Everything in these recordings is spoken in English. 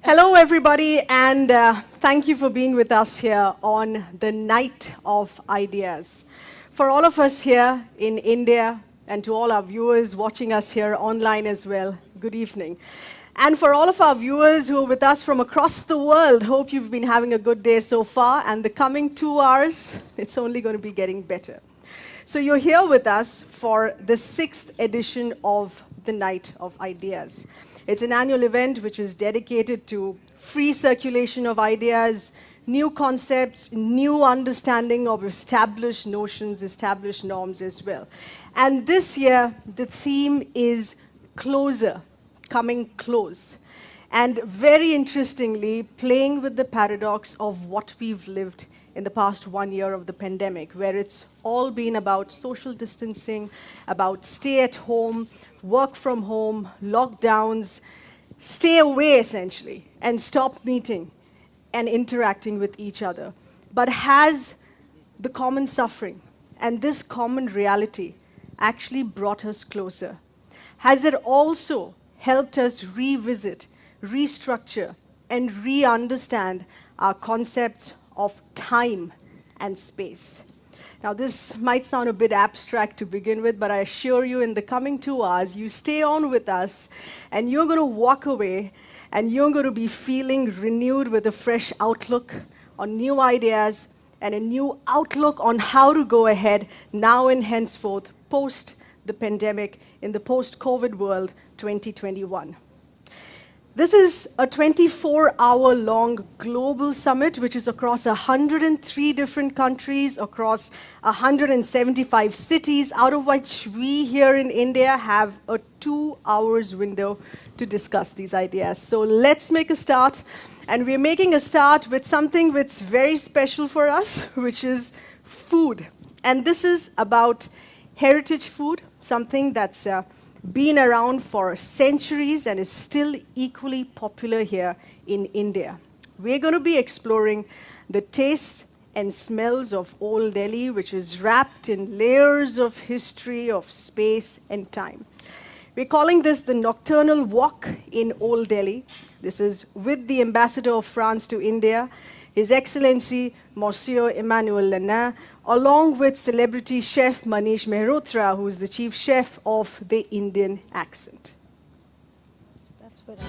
Hello, everybody, and thank you for being with us here on the Night of Ideas. For all of us here in India, and to all our viewers watching us here online as well, good evening. And for all of our viewers who are with us from across the world, hope you've been having a good day so far, and the coming 2 hours, it's only going to be getting better. So you're here with us for the 6th edition of the Night of Ideas. It's an annual event which is dedicated to free circulation of ideas, new concepts, new understanding of established notions, established norms as well. And this year, the theme is closer, coming close. And very interestingly, playing with the paradox of what we've lived in the past 1 year of the pandemic, where it's all been about social distancing, about stay at home, work from home, lockdowns, stay away essentially, and stop meeting and interacting with each other. But has the common suffering and this common reality actually brought us closer? Has it also helped us revisit, restructure, and re-understand our concepts of time and space? Now, this might sound a bit abstract to begin with, but I assure you in the coming 2 hours, you stay on with us, and you're going to walk away, and you're going to be feeling renewed with a fresh outlook on new ideas and a new outlook on how to go ahead now and henceforth, post the pandemic, in the post-COVID world 2021. This is a 24-hour-long global summit, which is across 103 different countries, across 175 cities, out of which we here in India have a 2 hours window to discuss these ideas. So let's make a start. And we're making a start with something that's very special for us, which is food. And this is about heritage food, something that's been around for centuries and is still equally popular here in India. We're going to be exploring the tastes and smells of Old Delhi, which is wrapped in layers of history, of space and time. We're calling this the Nocturnal Walk in Old Delhi. This is with the Ambassador of France to India, His Excellency Monsieur Emmanuel Lenin, along with celebrity chef Manish Mehrotra, who is the chief chef of the Indian Accent. That's what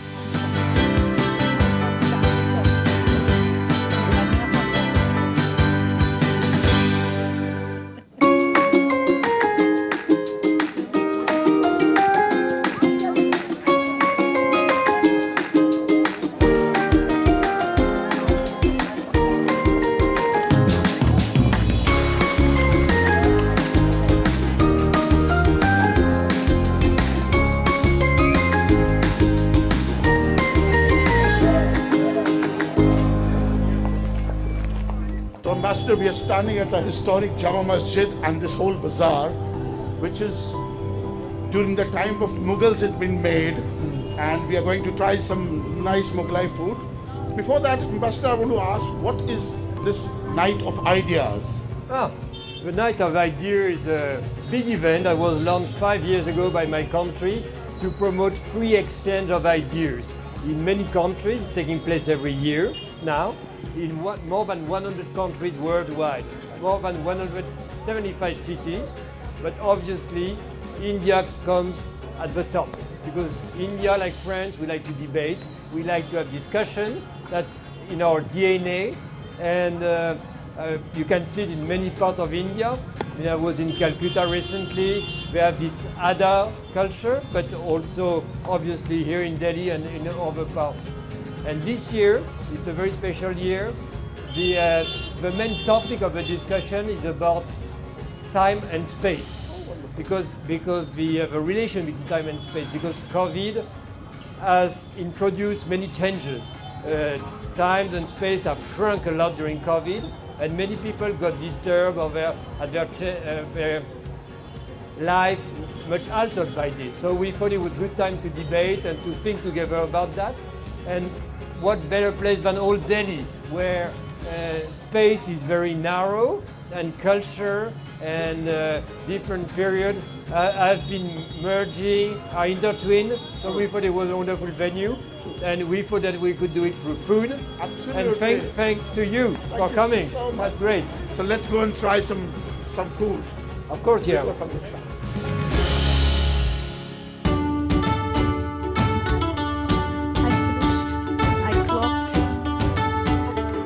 We are standing at the historic Jama Masjid and this whole bazaar, which is during the time of Mughals it been made, and we are going to try some nice Mughlai food. Before that, Ambassador, I want to ask, what is this Night of Ideas? The Night of Ideas is a big event that was launched 5 years ago by my country to promote free exchange of ideas. In many countries, taking place every year now, in more than 100 countries worldwide, more than 175 cities, but obviously India comes at the top, because India, like France, we like to debate, we like to have discussion, that's in our DNA, and you can see it in many parts of India. I was in Calcutta recently, we have this Ada culture, but also obviously here in Delhi and in other parts. And this year, it's a very special year. The main topic of the discussion is about time and space, because the relation between time and space, because COVID has introduced many changes. Time and space have shrunk a lot during COVID, and many people got disturbed or their life much altered by this. So we thought it was a good time to debate and to think together about that. And what better place than Old Delhi, where space is very narrow and culture and different period have been merging, are intertwined, so we thought it was a wonderful venue, and we thought that we could do it through food. Absolutely. And thanks to you for coming. So much. That's great. So let's go and try some food. Of course, yeah.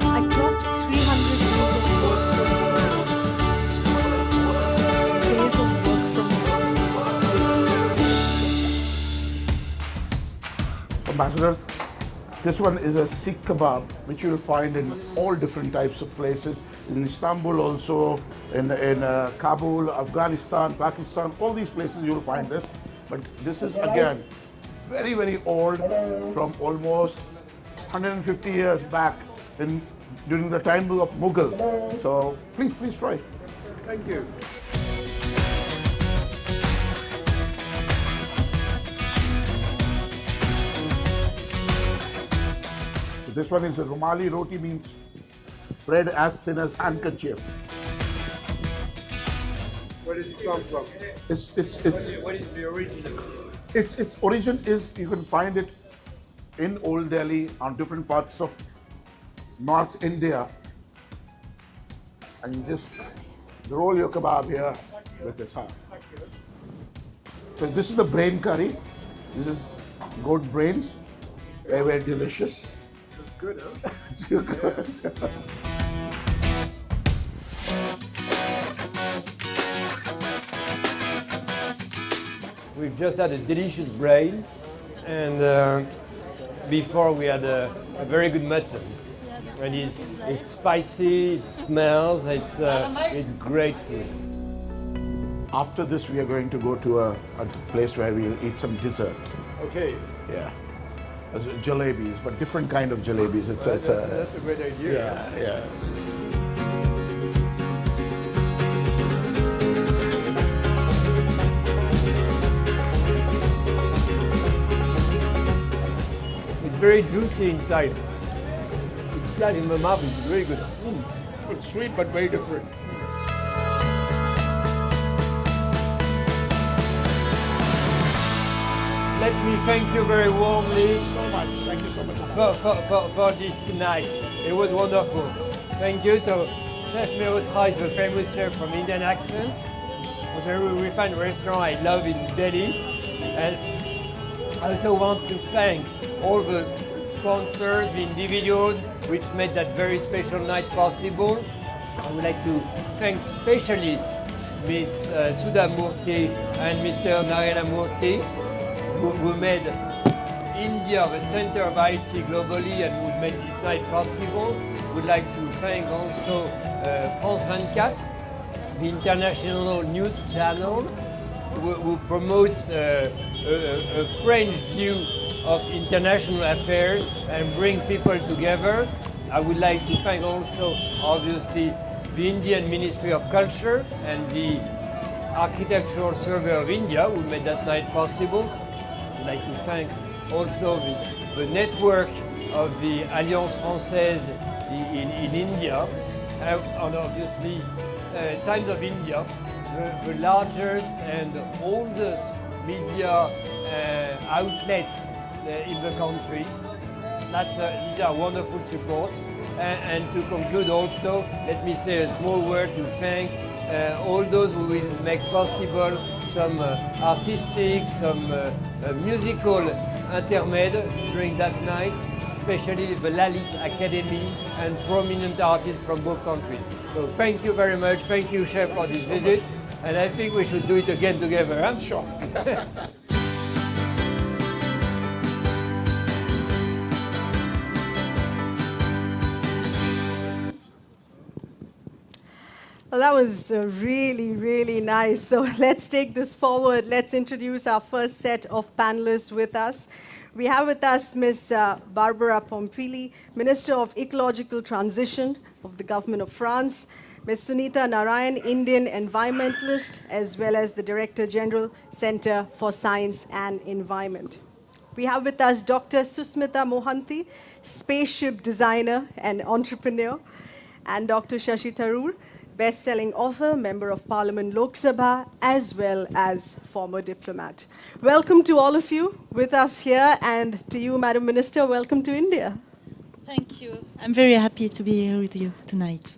I clocked 300 days of work from Ambassador, this one is a Sikh kebab, which you will find in all different types of places. In Istanbul also, in Kabul, Afghanistan, Pakistan, all these places you will find this. But this is again very, very old, from almost 150 years back during the time of Mughal. So please try. Thank you. This one is a Rumali roti, means bread as thin as handkerchief. Where does it come from? What is the origin? Its origin is, you can find it in Old Delhi, on different parts of North India. And you just roll your kebab here with it. So this is the brain curry. This is goat brains. Very, very delicious. It's good, huh? It's good. We've just had a delicious brain, and before we had a very good mutton. And it's spicy, it smells, it's great food. After this, we are going to go to a place where we'll eat some dessert. Okay. Yeah. Jalebis, but different kind of jalebis. That's a great idea. Yeah. It's very juicy inside. It's flat in the mouth, it's very good. It's sweet, but very different. Let me thank you very warmly So much. Thank you so much. for this tonight. It was wonderful. Thank you. So Chef Mehotra is a famous chef from Indian accent. A very refined restaurant I love in Delhi. And I also want to thank all the sponsors, the individuals which made that very special night possible. I would like to thank especially Miss Sudha Murthy and Mr. Narain Murthy, who made India the center of IT globally and who made this night possible. Would like to thank also France 24, the international news channel, who promotes a French view of international affairs and bring people together. I would like to thank also, obviously, the Indian Ministry of Culture and the Architectural Survey of India, who made that night possible. I'd like to thank also the network of the Alliance Française in India, and obviously Times of India, the largest and oldest media outlet in the country. These are wonderful support. And to conclude also, let me say a small word to thank all those who will make possible some artistic, some musical intermede during that night, especially the Lalit Academy and prominent artists from both countries. So thank you very much. Thank you, Chef, for this visit. And I think we should do it again together. Huh? Sure. Well, that was really, really nice. So let's take this forward. Let's introduce our first set of panelists with us. We have with us Ms. Barbara Pompili, Minister of Ecological Transition of the Government of France, Ms. Sunita Narain, Indian environmentalist, as well as the Director General, Center for Science and Environment. We have with us Dr. Susmita Mohanty, spaceship designer and entrepreneur, and Dr. Shashi Tharoor, best-selling author, member of Parliament Lok Sabha, as well as former diplomat. Welcome to all of you with us here, and to you, Madam Minister, welcome to India. Thank you. I'm very happy to be here with you tonight.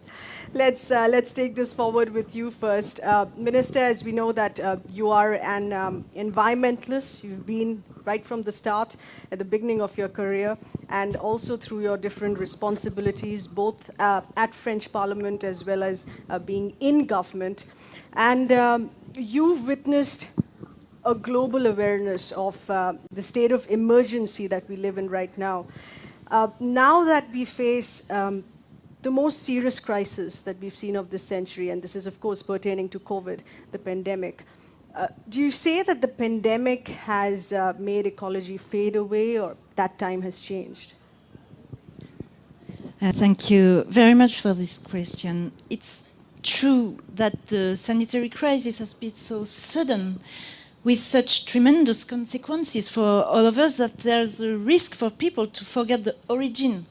Let's take this forward with you first. Minister, as we know that you are an environmentalist. You've been right from the start, at the beginning of your career, and also through your different responsibilities, both at French Parliament as well as being in government. And you've witnessed a global awareness of the state of emergency that we live in right now. Now that we face the most serious crisis that we've seen of this century, and this is of course pertaining to COVID, the pandemic. Do you say that the pandemic has made ecology fade away, or that time has changed? Thank you very much for this question. It's true that the sanitary crisis has been so sudden, with such tremendous consequences for all of us, that there's a risk for people to forget the origin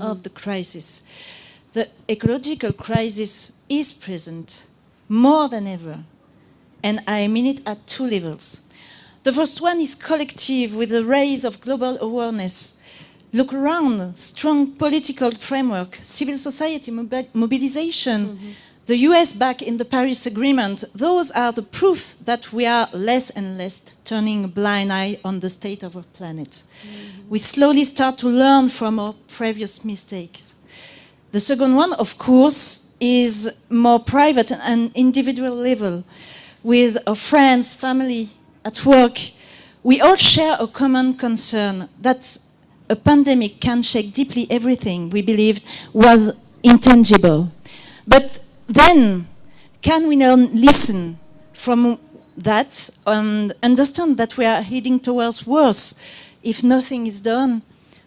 of the crisis. The ecological crisis is present more than ever, and I mean it at two levels. The first one is collective, with the rise of global awareness. Look around, strong political framework, civil society mobilization, the US back in the Paris Agreement. Those are the proof that we are less and less turning a blind eye on the state of our planet. We slowly start to learn from our previous mistakes. The second one, of course, is more private and individual level. With our friends, family, at work, we all share a common concern that a pandemic can shake deeply everything we believed was intangible. But then, can we now listen from that and understand that we are heading towards worse if nothing is done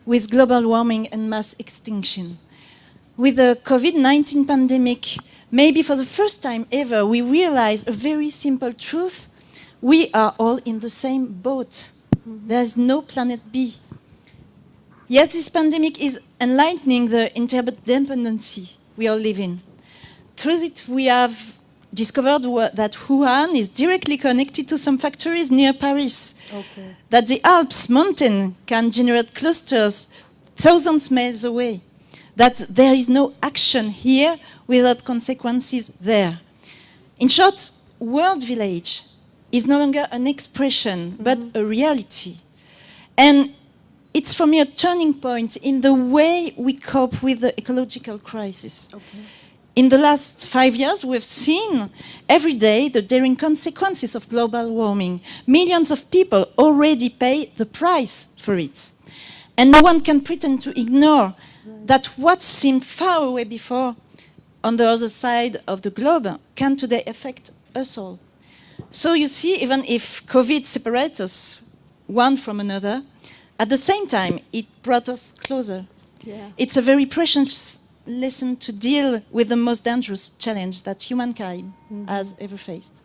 with global warming and mass extinction? With the COVID-19 pandemic, maybe for the first time ever, we realize a very simple truth. We are all in the same boat. There is no planet B. Yet this pandemic is enlightening the interdependency we all live in. Through it, we have discovered that Wuhan is directly connected to some factories near Paris. Okay. That the Alps mountain can generate clusters thousands of miles away. That there is no action here without consequences there. In short, World Village is no longer an expression, but a reality. And it's for me a turning point in the way we cope with the ecological crisis. Okay. In the last 5 years, we've seen every day the daring consequences of global warming. Millions of people already pay the price for it. And no one can pretend to ignore that what seemed far away before, on the other side of the globe, can today affect us all. So you see, even if COVID separates us one from another, at the same time, it brought us closer. Yeah. It's a very precious lesson to deal with the most dangerous challenge that humankind has ever faced.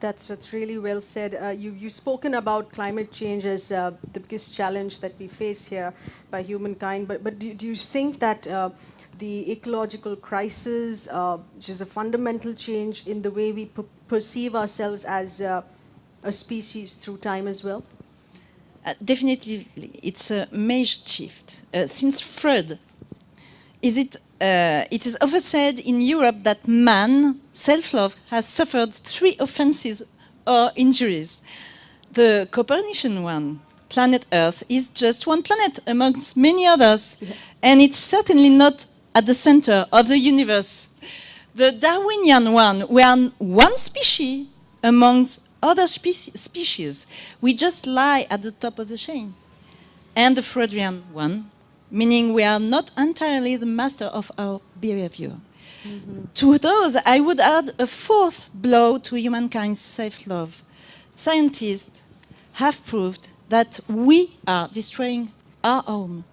That's really well said. You've spoken about climate change as the biggest challenge that we face here by humankind. But do you think that the ecological crisis, which is a fundamental change in the way we perceive ourselves as a species through time as well? Definitely, it's a major shift. Since Freud, it is often said in Europe that man, self-love, has suffered 3 offenses or injuries. The Copernican one, planet Earth, is just one planet amongst many others, and it's certainly not at the center of the universe. The Darwinian one, we are one species amongst other species. We just lie at the top of the chain. And the Freudian one, meaning we are not entirely the master of our behavior. To those, I would add a 4th blow to humankind's self-love. Scientists have proved that we are destroying our home,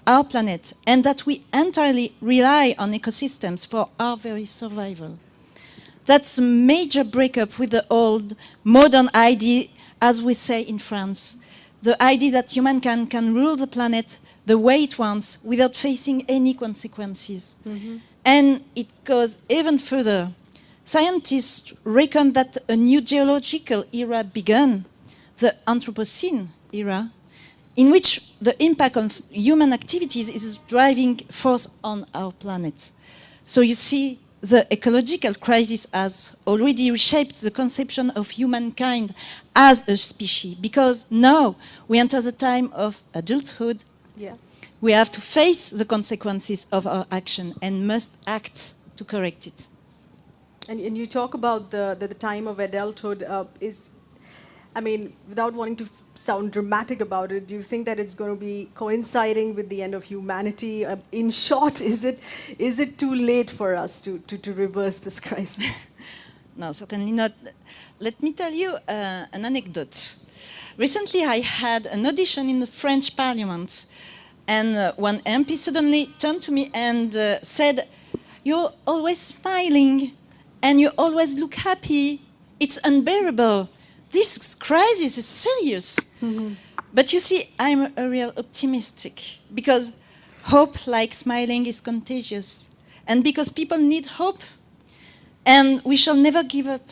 our planet, and that we entirely rely on ecosystems for our very survival. That's a major breakup with the old modern idea, as we say in France, the idea that humankind can rule the planet the way it wants without facing any consequences. And it goes even further. Scientists reckon that a new geological era began, the Anthropocene era, in which the impact of human activities is driving force on our planet. So you see, the ecological crisis has already reshaped the conception of humankind as a species, because now we enter the time of adulthood. Yeah. We have to face the consequences of our action and must act to correct it. And you talk about the time of adulthood. I mean, without wanting to sound dramatic about it, do you think that it's going to be coinciding with the end of humanity? In short, is it too late for us to reverse this crisis? No, certainly not. Let me tell you an anecdote. Recently, I had an audition in the French Parliament, and one MP suddenly turned to me and said, "You're always smiling, and you always look happy. It's unbearable. This crisis is serious." Mm-hmm. But you see, I'm a real optimistic, because hope, like smiling, is contagious. And because people need hope, and we shall never give up.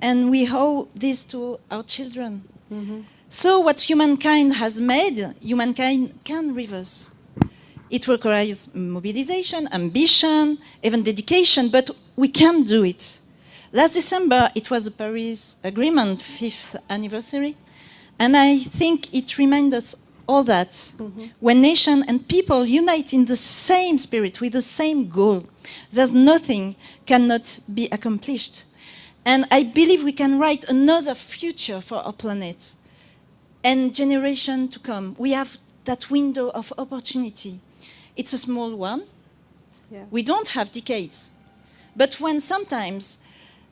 And we owe this to our children. Mm-hmm. So what humankind has made, humankind can reverse. It requires mobilization, ambition, even dedication, but we can do it. Last December, it was the Paris Agreement 5th anniversary, and I think it reminds us all that when nations and people unite in the same spirit, with the same goal, there's nothing cannot be accomplished. And I believe we can write another future for our planet and generation to come. We have that window of opportunity. It's a small one. Yeah. We don't have decades. But when sometimes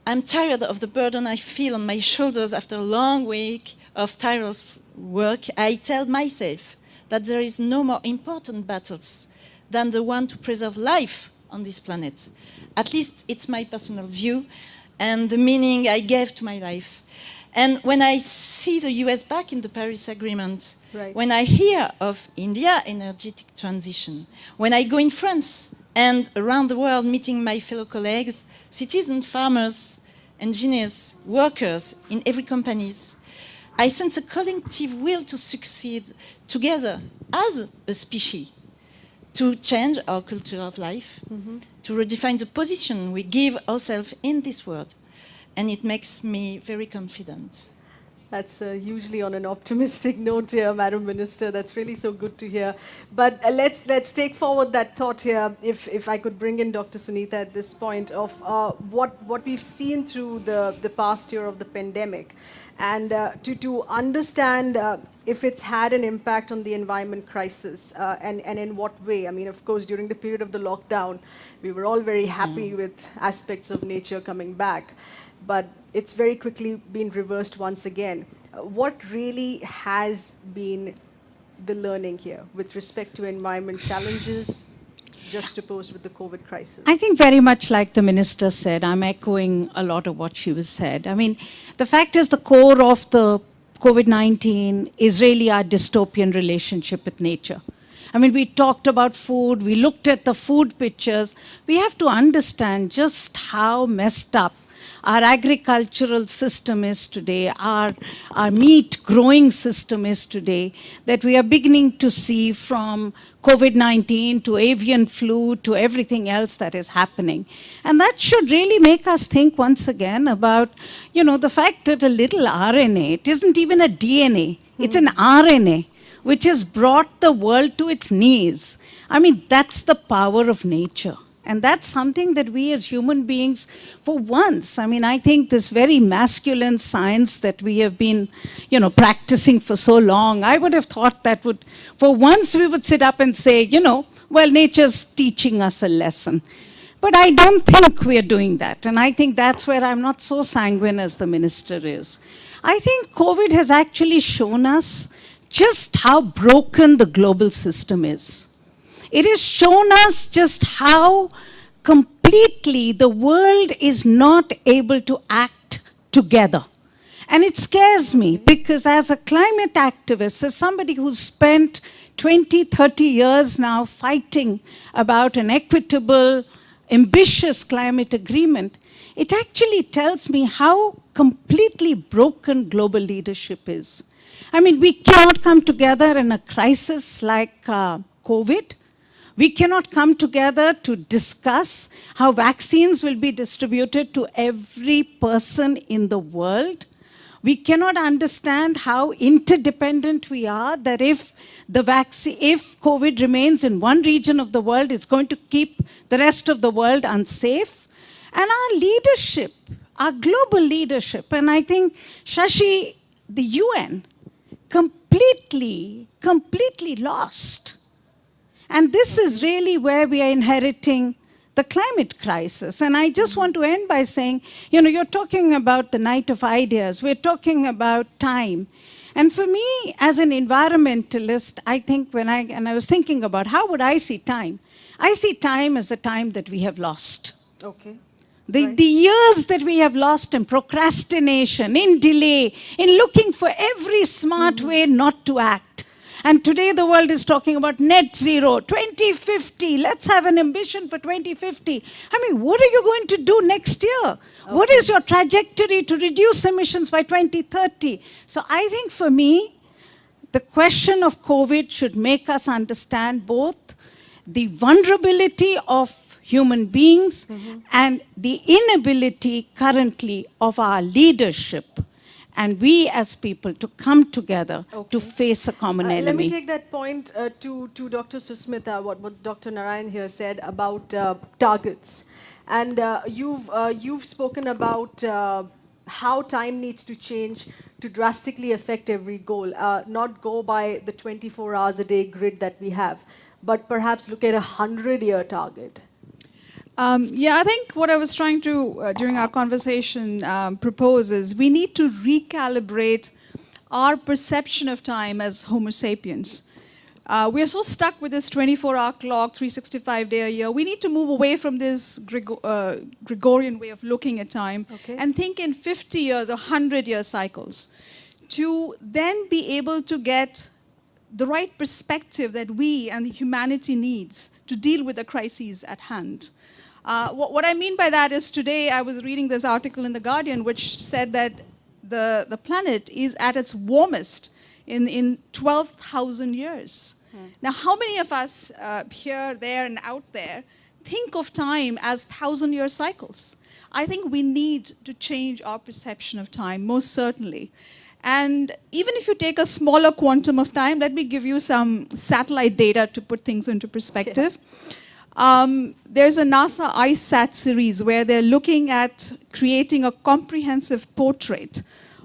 I'm tired of the burden I feel on my shoulders after a long week of tireless work, I tell myself that there is no more important battles than the one to preserve life on this planet. At least it's my personal view and the meaning I gave to my life. And when I see the US back in the Paris Agreement, right, when I hear of India's energetic transition, when I go in France and around the world meeting my fellow colleagues, citizens, farmers, engineers, workers in every companies, I sense a collective will to succeed together as a species, to change our culture of life, to redefine the position we give ourselves in this world. And it makes me very confident. That's usually on an optimistic note here, Madam Minister. That's really so good to hear. But let's take forward that thought here, if I could bring in Dr. Sunita at this point, of what we've seen through the past year of the pandemic, and to understand if it's had an impact on the environment crisis, and in what way. I mean, of course, during the period of the lockdown, we were all very happy with aspects of nature coming back. But it's very quickly been reversed once again. What really has been the learning here with respect to environment challenges juxtaposed with the COVID crisis? I think very much like the Minister said, I'm echoing a lot of what she was said. I mean, the fact is the core of the COVID-19 is really our dystopian relationship with nature. I mean, we talked about food, we looked at the food pictures. We have to understand just how messed up our agricultural system is today, our meat growing system is today, that we are beginning to see from COVID-19 to avian flu to everything else that is happening. And that should really make us think once again about, you know, the fact that a little RNA, it isn't even a DNA, it's an RNA, which has brought the world to its knees. I mean, that's the power of nature. And that's something that we as human beings, for once, I mean, I think this very masculine science that we have been, you know, practicing for so long, I would have thought that would, for once we would sit up and say, you know, well, nature's teaching us a lesson. But I don't think we're doing that. And I think that's where I'm not so sanguine as the Minister is. I think COVID has actually shown us just how broken the global system is. It has shown us just how completely the world is not able to act together. And it scares me because as a climate activist, as somebody who's spent 20, 30 years now fighting about an equitable, ambitious climate agreement, it actually tells me how completely broken global leadership is. I mean, we cannot come together in a crisis like COVID. We cannot come together to discuss how vaccines will be distributed to every person in the world. We cannot understand how interdependent we are, that if COVID remains in one region of the world, it's going to keep the rest of the world unsafe. And our leadership, our global leadership, and I think, Shashi, the UN, completely lost. And this is really where we are inheriting the climate crisis. And I just want to end by saying, you're talking about the night of ideas. We're talking about time. And for me, as an environmentalist, I think I was thinking about how would I see time? I see time as the time that we have lost. Okay. The years that we have lost in procrastination, in delay, in looking for every smart way not to act. And today the world is talking about net zero, 2050. Let's have an ambition for 2050. I mean, what are you going to do next year? Okay. What is your trajectory to reduce emissions by 2030? So I think for me, the question of COVID should make us understand both the vulnerability of human beings and the inability currently of our leadership and we as people to come together to face a common enemy. Let me take that point to Dr. Susmita, what Dr. Narain here said about targets. And you've spoken about how time needs to change to drastically affect every goal, not go by the 24 hours a day grid that we have, but perhaps look at a 100-year target. I think what I was trying to, during our conversation, propose is we need to recalibrate our perception of time as Homo sapiens. We are so stuck with this 24-hour clock, 365-day a year. We need to move away from this Gregorian way of looking at time and think in 50 years or 100-year cycles to then be able to get the right perspective that we and humanity needs to deal with the crises at hand. What I mean by that is today I was reading this article in The Guardian which said that the planet is at its warmest in 12,000 years. Now, how many of us here, there, and out there think of time as 1,000-year cycles? I think we need to change our perception of time, most certainly. And even if you take a smaller quantum of time, let me give you some satellite data to put things into perspective. There's a NASA ICESat series where they're looking at creating a comprehensive portrait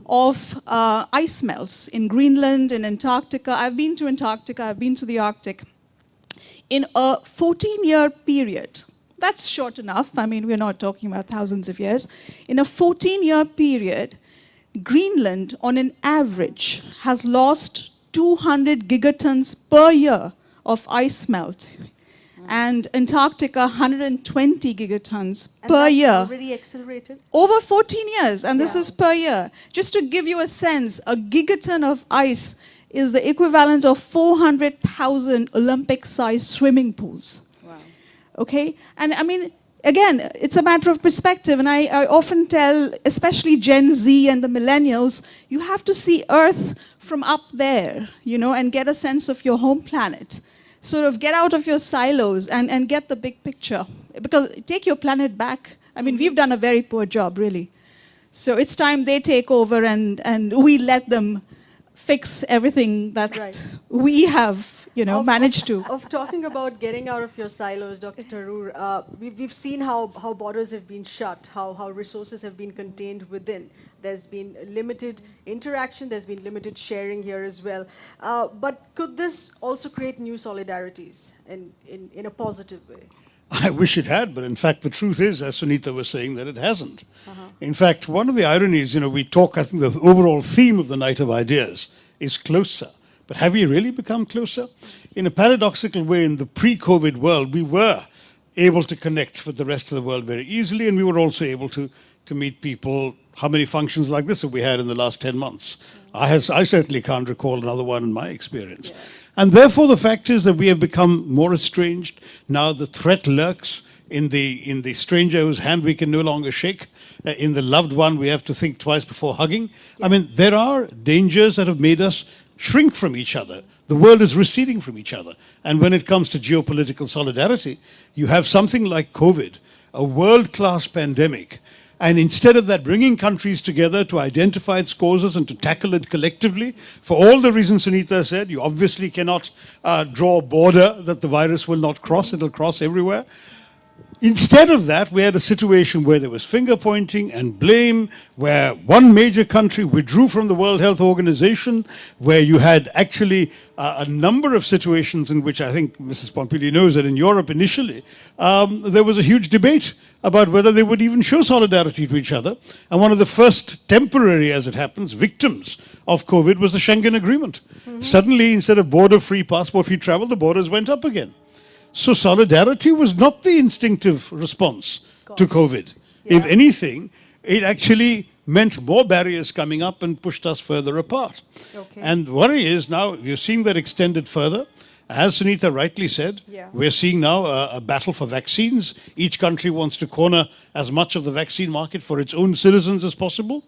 of ice melts in Greenland and Antarctica. I've been to Antarctica, I've been to the Arctic. In a 14-year period, that's short enough, I mean, we're not talking about thousands of years. In a 14-year period, Greenland, on an average, has lost 200 gigatons per year of ice melt. And Antarctica, 120 gigatons per year. Already accelerated? Over 14 years, and this is per year. Just to give you a sense, a gigaton of ice is the equivalent of 400,000 Olympic-sized swimming pools. Wow. Okay? And I mean, again, it's a matter of perspective, and I often tell, especially Gen Z and the millennials, you have to see Earth from up there, and get a sense of your home planet. Sort of get out of your silos and get the big picture. Because take your planet back. I mean, we've done a very poor job, really. So it's time they take over and we let them fix everything that we have, managed to. Of talking about getting out of your silos, Dr. Tharoor, we've seen how borders have been shut, how resources have been contained within. There's been limited interaction, there's been limited sharing here as well. But could this also create new solidarities in a positive way? I wish it had, but in fact the truth is, as Sunita was saying, that it hasn't. In fact, one of the ironies, we talk, I think the overall theme of the Night of Ideas is closer. But have we really become closer? In a paradoxical way, in the pre-COVID world, we were able to connect with the rest of the world very easily, and we were also able to meet people. How many functions like this have we had in the last 10 months? I certainly can't recall another one in my experience. And therefore, the fact is that we have become more estranged. Now the threat lurks in the stranger whose hand we can no longer shake. In the loved one, we have to think twice before hugging. I mean, there are dangers that have made us shrink from each other. The world is receding from each other. And when it comes to geopolitical solidarity, you have something like COVID, a world-class pandemic. And instead of that, bringing countries together to identify its causes and to tackle it collectively, for all the reasons Sunita said, you obviously cannot draw a border that the virus will not cross, it'll cross everywhere. Instead of that, we had a situation where there was finger pointing and blame, where one major country withdrew from the World Health Organization, where you had actually a number of situations in which I think Mrs. Pompili knows that in Europe initially, there was a huge debate about whether they would even show solidarity to each other. And one of the first temporary, as it happens, victims of COVID was the Schengen Agreement. Suddenly, instead of border-free, passport-free travel, the borders went up again. So solidarity was not the instinctive response to COVID. Yeah. If anything, it actually meant more barriers coming up and pushed us further apart. Okay. And the worry is now you're seeing that extended further. As Sunita rightly said, we're seeing now a battle for vaccines. Each country wants to corner as much of the vaccine market for its own citizens as possible,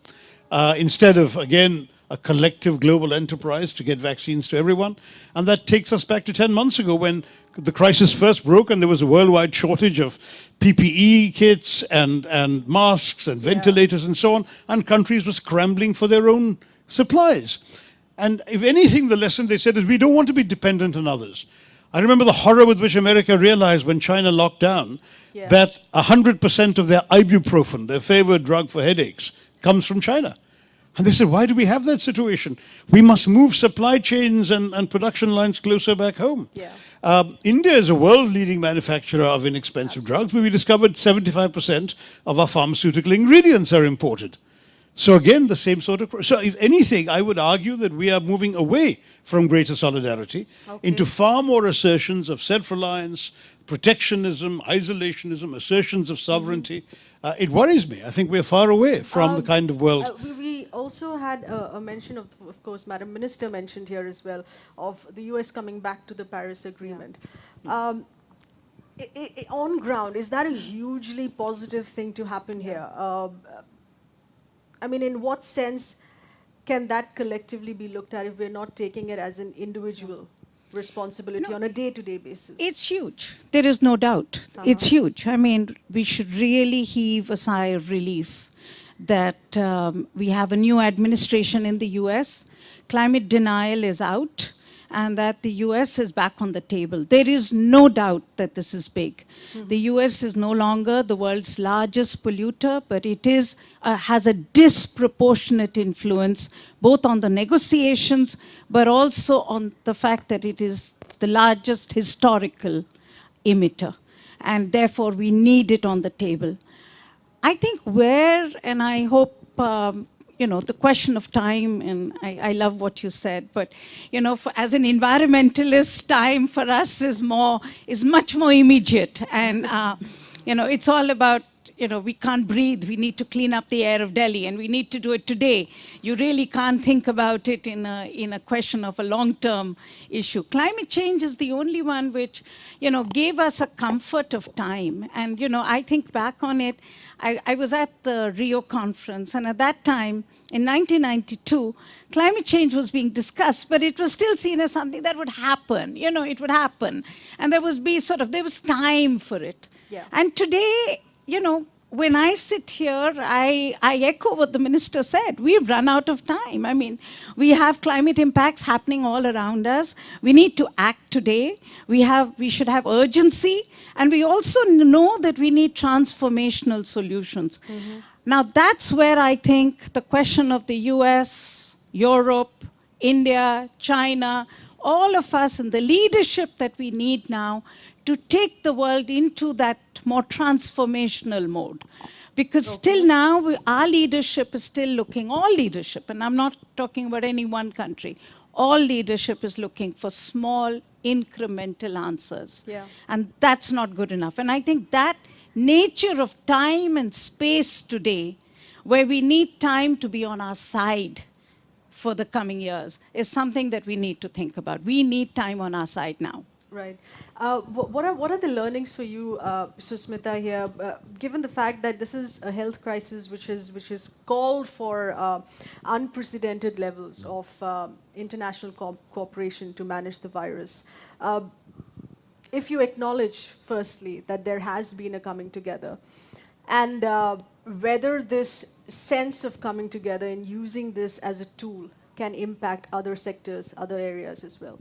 instead of, again, a collective global enterprise to get vaccines to everyone. And that takes us back to 10 months ago when the crisis first broke and there was a worldwide shortage of PPE kits and masks and ventilators and so on, and countries were scrambling for their own supplies. And if anything, the lesson they said is we don't want to be dependent on others. I remember the horror with which America realized when China locked down that 100% of their ibuprofen, their favorite drug for headaches, comes from China. And they said, why do we have that situation? We must move supply chains and production lines closer back home. India is a world-leading manufacturer of inexpensive drugs, but we discovered 75% of our pharmaceutical ingredients are imported. So again, the same sort of... So if anything, I would argue that we are moving away from greater solidarity into far more assertions of self-reliance, protectionism, isolationism, assertions of sovereignty. It worries me. I think we're far away from the kind of world... We also had a mention of course, Madam Minister mentioned here as well, of the US coming back to the Paris Agreement. On ground, is that a hugely positive thing to happen here? I mean, in what sense can that collectively be looked at if we're not taking it as an individual responsibility on a day-to-day basis? It's huge. There is no doubt. It's huge. I mean, we should really heave a sigh of relief that we have a new administration in the US. Climate denial is out, and that the US is back on the table. There is no doubt that this is big. The US is no longer the world's largest polluter, but it is has a disproportionate influence both on the negotiations, but also on the fact that it is the largest historical emitter. And therefore, we need it on the table. I think and I hope, the question of time, and I love what you said, but, as an environmentalist, time for us is much more immediate. And, it's all about, we can't breathe. We need to clean up the air of Delhi, and we need to do it today. You really can't think about it in a question of a long-term issue. Climate change is the only one which, gave us a comfort of time. And, I think back on it, I was at the Rio conference, and at that time, in 1992, climate change was being discussed, but it was still seen as something that would happen. It would happen. And there was time for it. Yeah. And today, when I sit here, I echo what the minister said. We've run out of time. I mean, we have climate impacts happening all around us. We need to act today. We should have urgency. And we also know that we need transformational solutions. Now, that's where I think the question of the US, Europe, India, China, all of us, and the leadership that we need now to take the world into that more transformational mode. Because still now, our leadership is still looking, all leadership, and I'm not talking about any one country, all leadership is looking for small, incremental answers. Yeah. And that's not good enough. And I think that nature of time and space today, where we need time to be on our side, for the coming years is something that we need to think about. We need time on our side now. Right. What are the learnings for you, Susmita, here, given the fact that this is a health crisis which is called for unprecedented levels of international cooperation to manage the virus? If you acknowledge, firstly, that there has been a coming together, and whether this sense of coming together and using this as a tool can impact other sectors, other areas as well.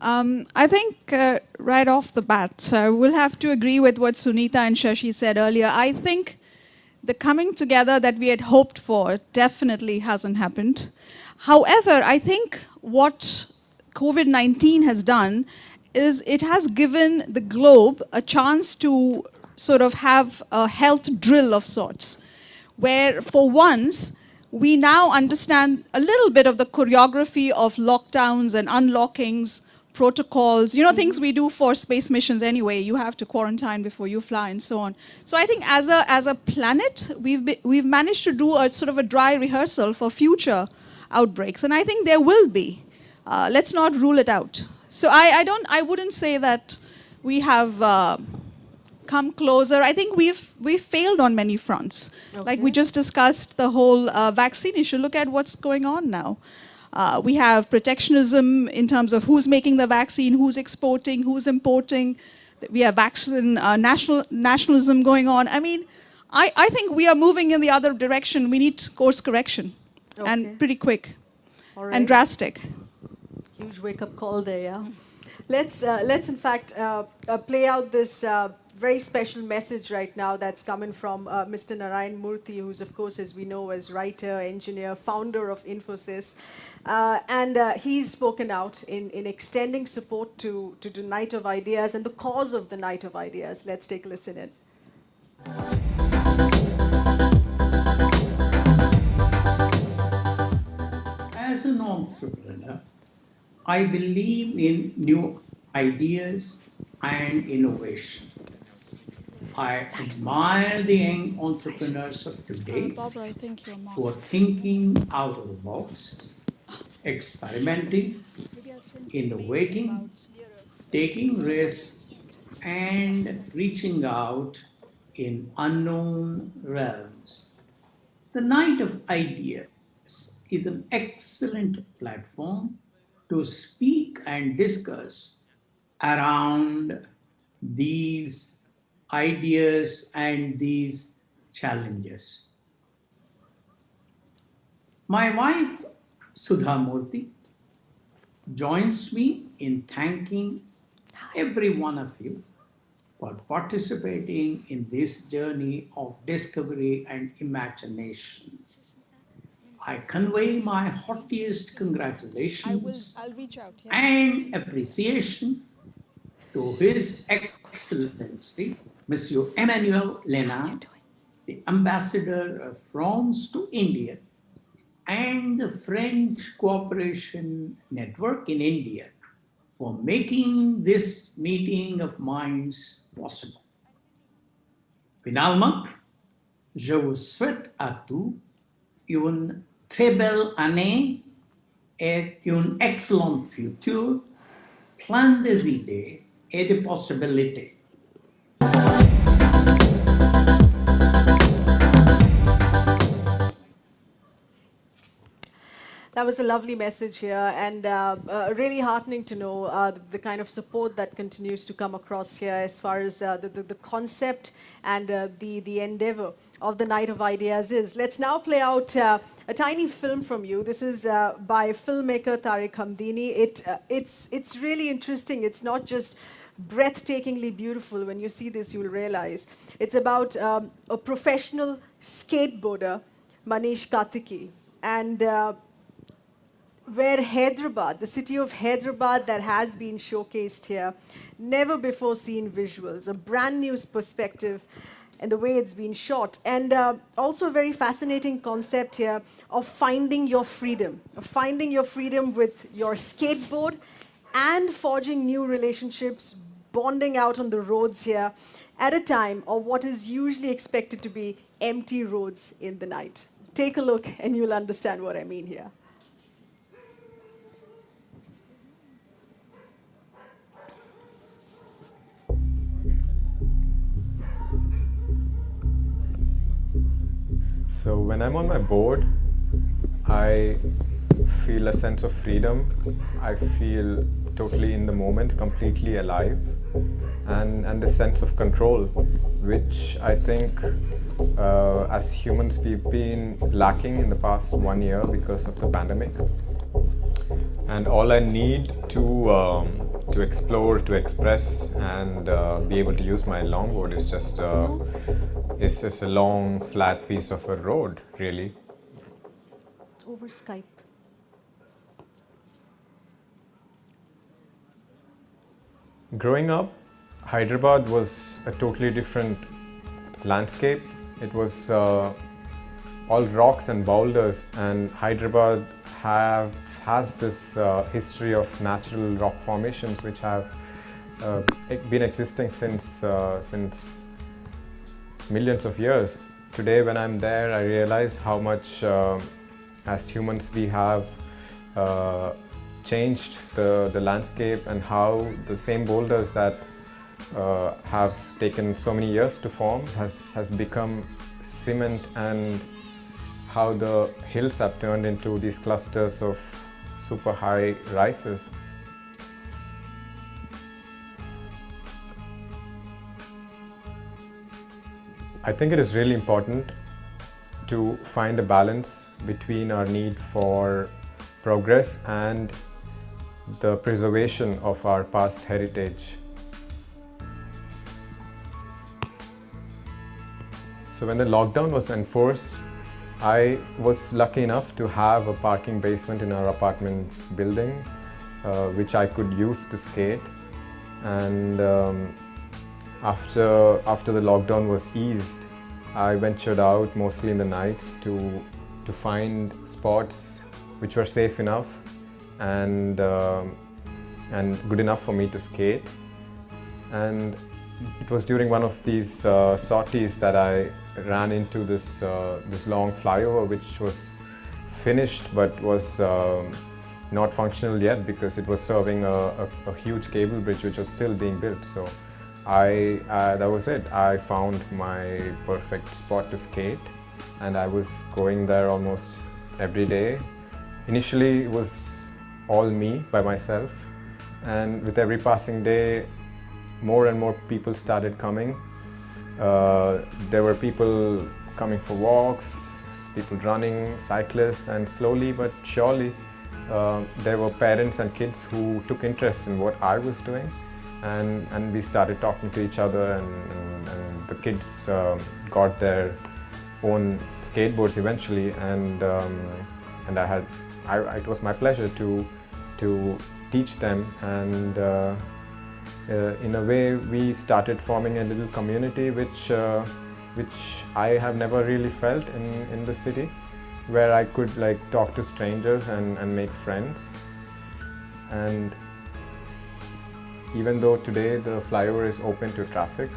I think right off the bat, so we'll have to agree with what Sunita and Shashi said earlier. I think the coming together that we had hoped for definitely hasn't happened. However, I think what COVID-19 has done is it has given the globe a chance to sort of have a health drill of sorts, where for once, we now understand a little bit of the choreography of lockdowns and unlockings, protocols, things we do for space missions anyway. You have to quarantine before you fly and so on. So I think as a planet, we've managed to do a sort of a dry rehearsal for future outbreaks. And I think there will be. Let's not rule it out. So I wouldn't say that we have come closer. I think we've failed on many fronts. Okay. Like we just discussed the whole vaccine issue. Look at what's going on now. We have protectionism in terms of who's making the vaccine, who's exporting, who's importing. We have vaccine nationalism going on. I mean, I think we are moving in the other direction. We need course correction, and pretty quick, and drastic. Huge wake-up call there, yeah. Let's in fact play out this very special message right now that's coming from Mr. Narain Murthy, who's, of course, as we know, as writer, engineer, founder of Infosys. And he's spoken out in extending support to the Night of Ideas and the cause of the Night of Ideas. Let's take a listen in. As an entrepreneur, I believe in new ideas and innovation. I admire the young entrepreneurs of today who are thinking out of the box, experimenting, innovating, taking risks, and reaching out in unknown realms. The Night of Ideas is an excellent platform to speak and discuss around these ideas and these challenges. My wife, Sudha Murthy, joins me in thanking every one of you for participating in this journey of discovery and imagination. I convey my heartiest congratulations and appreciation to His Excellency, Monsieur Emmanuel Lenin, the Ambassador of France to India, and the French Cooperation Network in India for making this meeting of minds possible. Finalement, je vous souhaite à tous une très belle année et un excellent futur, plein des idées et de possibilités. That was a lovely message here, and really heartening to know the kind of support that continues to come across here as far as the concept and the endeavor of the Night of Ideas is. Let's now play out a tiny film from you. This is by filmmaker Tariq Hamdini. It's really interesting. It's not just breathtakingly beautiful. When you see this, you'll realize. It's about a professional skateboarder, Manish Kartiki, and where Hyderabad, the city of Hyderabad that has been showcased here, never before seen visuals, a brand new perspective and the way it's been shot. And also a very fascinating concept here of finding your freedom with your skateboard and forging new relationships, bonding out on the roads here at a time of what is usually expected to be empty roads in the night. Take a look and you'll understand what I mean here. So when I'm on my board, I feel a sense of freedom. I feel totally in the moment, completely alive, and a sense of control, which I think as humans we've been lacking in the past 1 year because of the pandemic. And all I need to explore, to express, and be able to use my longboard is just a long, flat piece of a road, really. Over Skype. Growing up, Hyderabad was a totally different landscape. It was all rocks and boulders, and Hyderabad has this history of natural rock formations which have been existing since millions of years. Today when I'm there, I realize how much as humans we have changed the landscape, and how the same boulders that have taken so many years to form has become cement, and how the hills have turned into these clusters of super high rises. I think it is really important to find a balance between our need for progress and the preservation of our past heritage. So when the lockdown was enforced, I was lucky enough to have a parking basement in our apartment building, which I could use to skate. And after the lockdown was eased, I ventured out mostly in the nights to find spots which were safe enough and good enough for me to skate. And it was during one of these sorties that I ran into this long flyover, which was finished but was not functional yet because it was serving a huge cable bridge which was still being built. So that was it. I found my perfect spot to skate, and I was going there almost every day. Initially it was all me by myself, and with every passing day more and more people started coming. There were people coming for walks, people running, cyclists, and slowly but surely there were parents and kids who took interest in what I was doing, and we started talking to each other, and the kids got their own skateboards eventually, and it was my pleasure to teach them, and in a way we started forming a little community which I have never really felt in the city, where I could like talk to strangers and make friends. And even though today the flyover is open to traffic,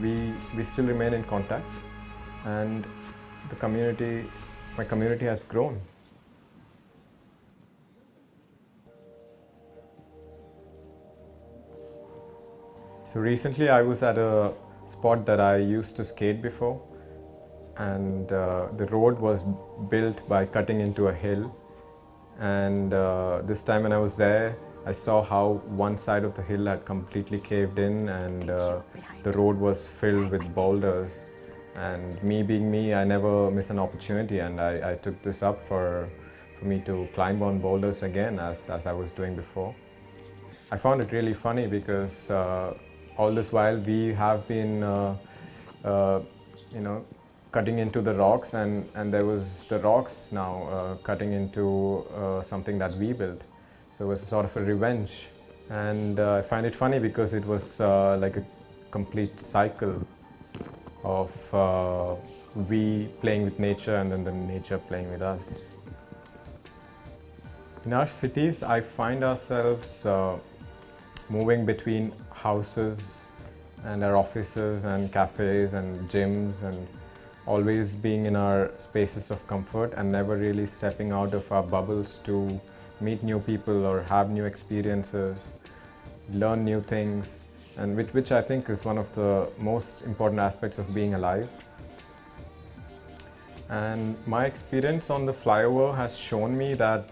we still remain in contact, and my community has grown. So recently I was at a spot that I used to skate before, and the road was built by cutting into a hill, and this time when I was there, I saw how one side of the hill had completely caved in, and the road was filled with boulders. And me being me, I never miss an opportunity, and I took this up for me to climb on boulders again as I was doing before. I found it really funny because all this while we have been cutting into the rocks, and there was the rocks now cutting into something that we built. So it was a sort of a revenge, and I find it funny because it was like a complete cycle of we playing with nature and then the nature playing with us. In our cities, I find ourselves moving between houses and our offices and cafes and gyms, and always being in our spaces of comfort and never really stepping out of our bubbles to meet new people or have new experiences, learn new things, and which I think is one of the most important aspects of being alive. And my experience on the flyover has shown me that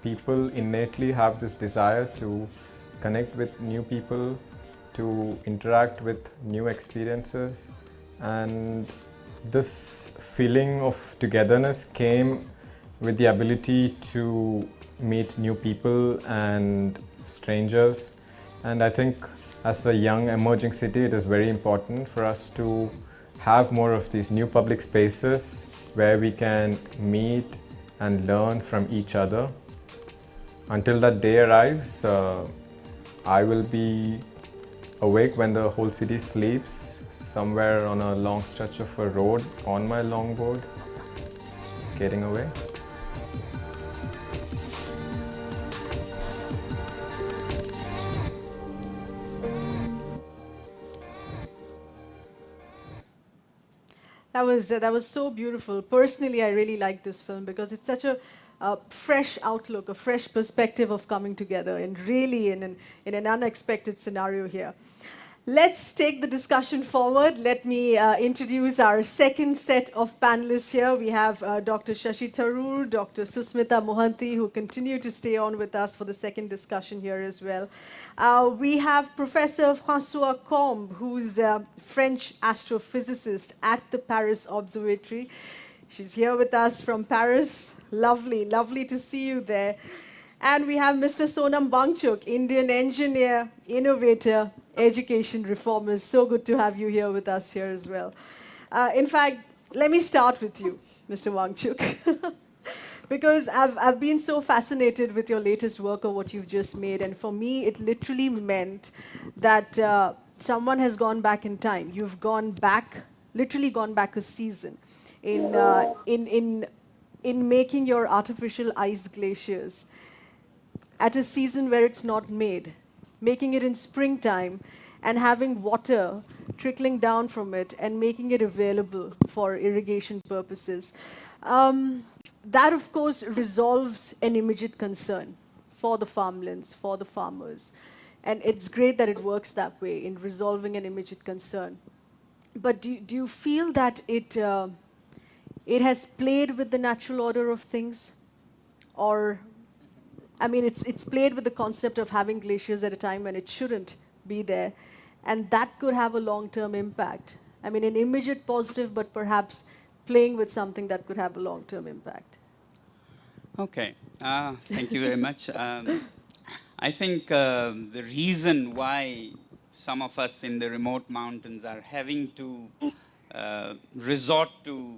people innately have this desire to connect with new people, to interact with new experiences, and this feeling of togetherness came with the ability to meet new people and strangers. And I think as a young emerging city, it is very important for us to have more of these new public spaces where we can meet and learn from each other. Until that day arrives, I will be awake when the whole city sleeps, somewhere on a long stretch of a road on my longboard, skating away. That was so beautiful. Personally, I really like this film because it's such a fresh outlook, a fresh perspective of coming together, and really in an unexpected scenario here. Let's take the discussion forward. Let me introduce our second set of panelists here. We have Dr. Shashi Tharoor, Dr. Susmita Mohanty, who continue to stay on with us for the second discussion here as well. We have Professor Françoise, who's a French astrophysicist at the Paris Observatory. She's here with us from Paris. Lovely, lovely to see you there. And we have Mr. Sonam Wangchuk, Indian engineer, innovator, education reformers. So good to have you here with us here as well. In fact, let me start with you, Mr. Wangchuk, because I've been so fascinated with your latest work or what you've just made. And for me, it literally meant that someone has gone back in time. You've gone back, literally gone back a season in making your artificial ice glaciers at a season where it's not made, making it in springtime and having water trickling down from it and making it available for irrigation purposes. That, of course, resolves an immediate concern for the farmlands, for the farmers. And it's great that it works that way in resolving an immediate concern. But do you feel that it has played with the natural order of things? Or, I mean, it's played with the concept of having glaciers at a time when it shouldn't be there. And that could have a long-term impact. I mean, an immediate positive, but perhaps playing with something that could have a long-term impact. Okay, thank you very much. I think the reason why some of us in the remote mountains are having to resort to,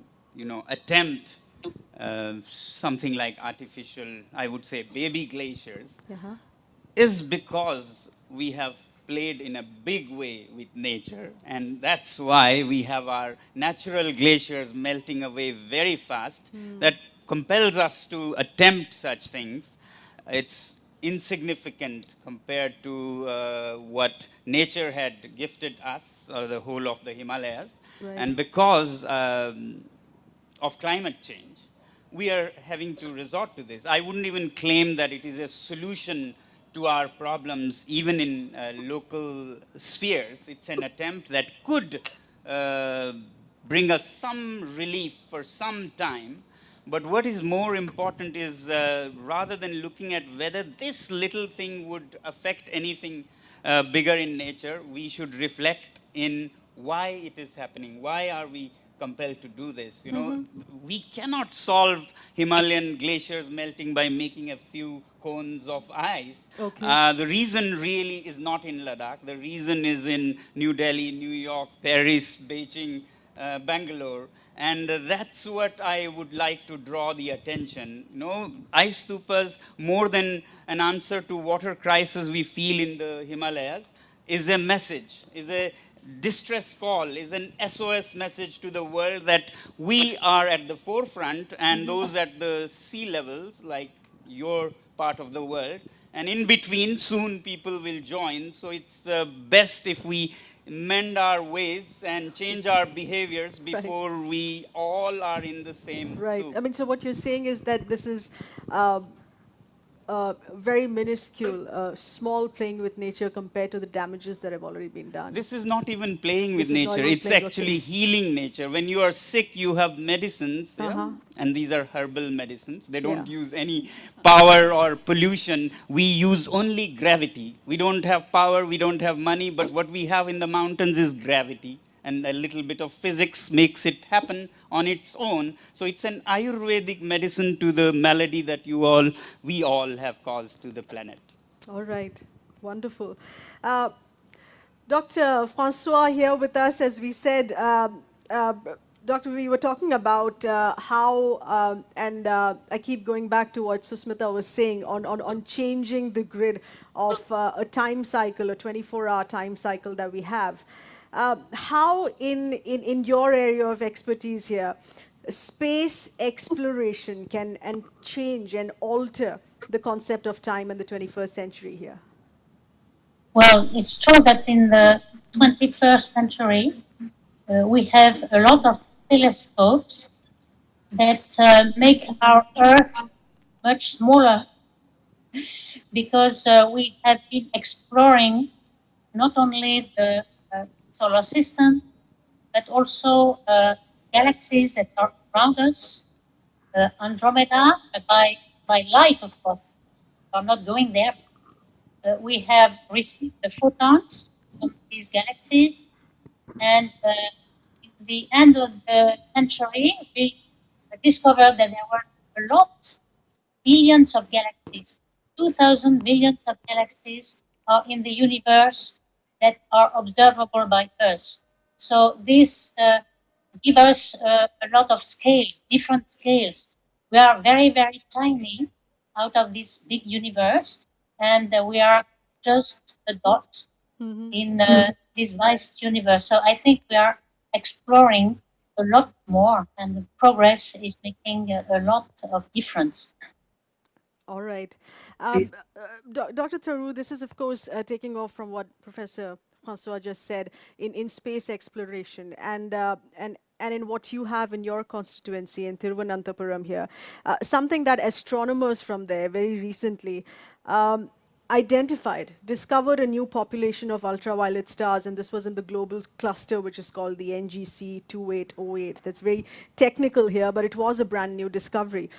attempt something like artificial, I would say, baby glaciers, is because we have played in a big way with nature, and that's why we have our natural glaciers melting away very fast. That compels us to attempt such things. It's insignificant compared to what nature had gifted us, or the whole of the Himalayas. Right. And because of climate change, we are having to resort to this. I wouldn't even claim that it is a solution to our problems, even in local spheres. It's an attempt that could bring us some relief for some time. But what is more important is rather than looking at whether this little thing would affect anything bigger in nature, we should reflect in why it is happening. Why are we compelled to do this? We cannot solve Himalayan glaciers melting by making a few cones of ice. Okay. The reason really is not in Ladakh. The reason is in New Delhi, New York, Paris, Beijing, Bangalore. And that's what I would like to draw the attention. Ice stupas, more than an answer to water crisis we feel in the Himalayas, is a message, is a distress call, is an SOS message to the world that we are at the forefront, and those at the sea levels, like your part of the world, and in between, soon people will join. So it's best if we mend our ways and change our behaviors before we all are in the same soup. I mean, so what you're saying is that this is very minuscule, small playing with nature compared to the damages that have already been done. This is not even playing with This is not nature. even It's playing, actually okay. healing nature. When you are sick, you have medicines, yeah? And these are herbal medicines. They don't Yeah. use any power or pollution. We use only gravity. We don't have power, we don't have money, but what we have in the mountains is gravity. And a little bit of physics makes it happen on its own. So it's an Ayurvedic medicine to the malady that we all have caused to the planet. All right, wonderful. Dr. Françoise here with us, as we said, Doctor, we were talking about how, and I keep going back to what Susmita was saying on changing the grid of a time cycle, a 24-hour time cycle that we have. How in your area of expertise here, space exploration can change and alter the concept of time in the 21st century here? Well, it's true that in the 21st century, we have a lot of telescopes that make our Earth much smaller because we have been exploring not only the solar system, but also galaxies that are around us, Andromeda, by light, of course. We are not going there. We have received the photons from these galaxies, and in the end of the century, we discovered that there were a lot, billions of galaxies, 2,000 billions of galaxies are in the universe that are observable by us. So this gives us a lot of scales, different scales. We are very, very tiny out of this big universe, and we are just a dot in this vast universe. So I think we are exploring a lot more, and the progress is making a lot of difference. All right. Dr. Tharoor, this is, of course, taking off from what Professor Françoise just said in space exploration and in what you have in your constituency in Thiruvananthapuram here. Something that astronomers from there very recently discovered a new population of ultraviolet stars, and this was in the global cluster, which is called the NGC 2808. That's very technical here, but it was a brand new discovery.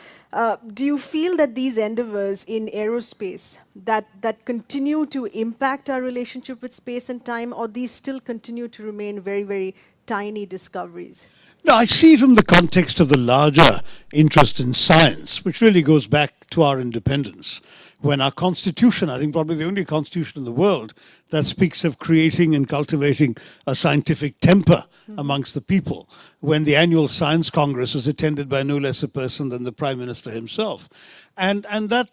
Do you feel that these endeavors in aerospace that continue to impact our relationship with space and time, or these still continue to remain very, very tiny discoveries? No, I see it in the context of the larger interest in science, which really goes back to our independence. When our constitution, I think probably the only constitution in the world that speaks of creating and cultivating a scientific temper amongst the people, when the annual science congress was attended by no less a person than the Prime Minister himself. And that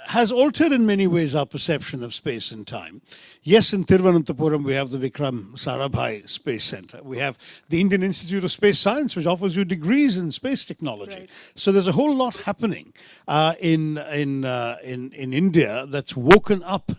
has altered in many ways our perception of space and time. Yes, in Thiruvananthapuram we have the Vikram Sarabhai Space Center. We have the Indian Institute of Space Science, which offers you degrees in space technology. Right. So there's a whole lot happening in India that's woken up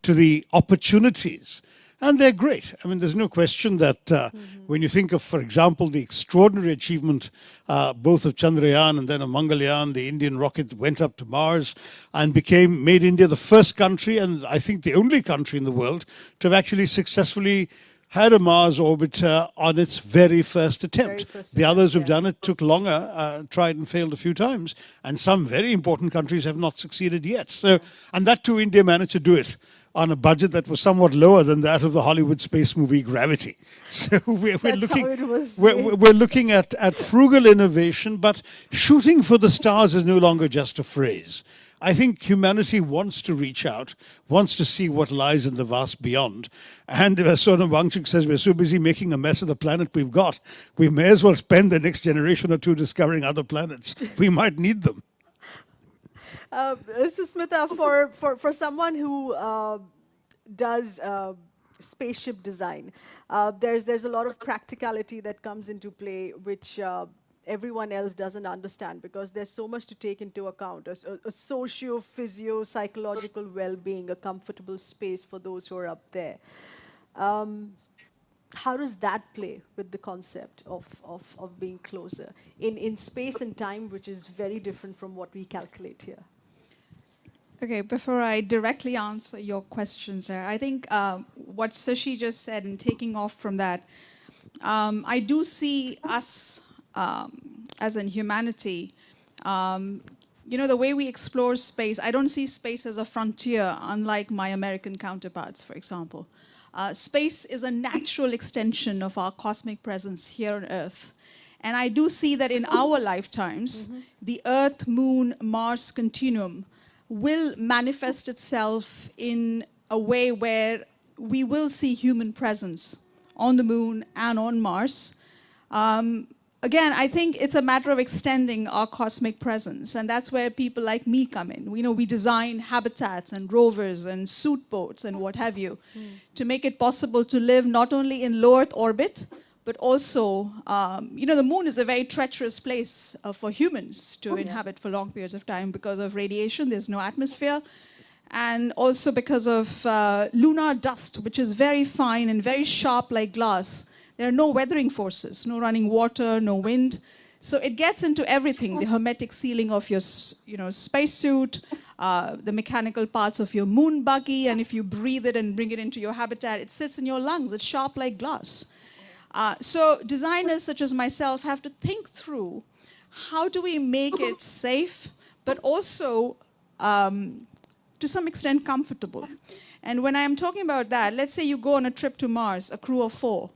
to the opportunities. And they're great. I mean, there's no question that when you think of, for example, the extraordinary achievement both of Chandrayaan and then of Mangalyaan, the Indian rocket went up to Mars and made India the first country, and I think the only country in the world, to have actually successfully had a Mars orbiter on its very first attempt. The others who've done it took longer, tried and failed a few times, and some very important countries have not succeeded yet. So, and that too, India managed to do it on a budget that was somewhat lower than that of the Hollywood space movie Gravity. So we're looking at frugal innovation, but shooting for the stars is no longer just a phrase. I think humanity wants to reach out, wants to see what lies in the vast beyond. And as Sonam Wangchuk says, we're so busy making a mess of the planet we've got, we may as well spend the next generation or two discovering other planets. We might need them. Susmita, for someone who does spaceship design, there's a lot of practicality that comes into play, which everyone else doesn't understand, because there's so much to take into account: a socio-physio, psychological well-being, a comfortable space for those who are up there. How does that play with the concept of being closer in space and time, which is very different from what we calculate here? Okay, before I directly answer your question, sir, I think what Sashi just said, and taking off from that, I do see us as in humanity, the way we explore space, I don't see space as a frontier, unlike my American counterparts, for example. Space is a natural extension of our cosmic presence here on Earth. And I do see that in our lifetimes, the Earth, Moon, Mars continuum will manifest itself in a way where we will see human presence on the Moon and on Mars. Again, I think it's a matter of extending our cosmic presence, and that's where people like me come in. We design habitats and rovers and suit boats and what have you to make it possible to live not only in low Earth orbit, but also, the Moon is a very treacherous place for humans to inhabit for long periods of time because of radiation. There's no atmosphere. And also because of lunar dust, which is very fine and very sharp like glass. There are no weathering forces, no running water, no wind. So it gets into everything, the hermetic sealing of your spacesuit, the mechanical parts of your moon buggy, and if you breathe it and bring it into your habitat, it sits in your lungs. It's sharp like glass. So designers such as myself have to think through how do we make it safe, but also to some extent comfortable. And when I'm talking about that, let's say you go on a trip to Mars, a crew of 4.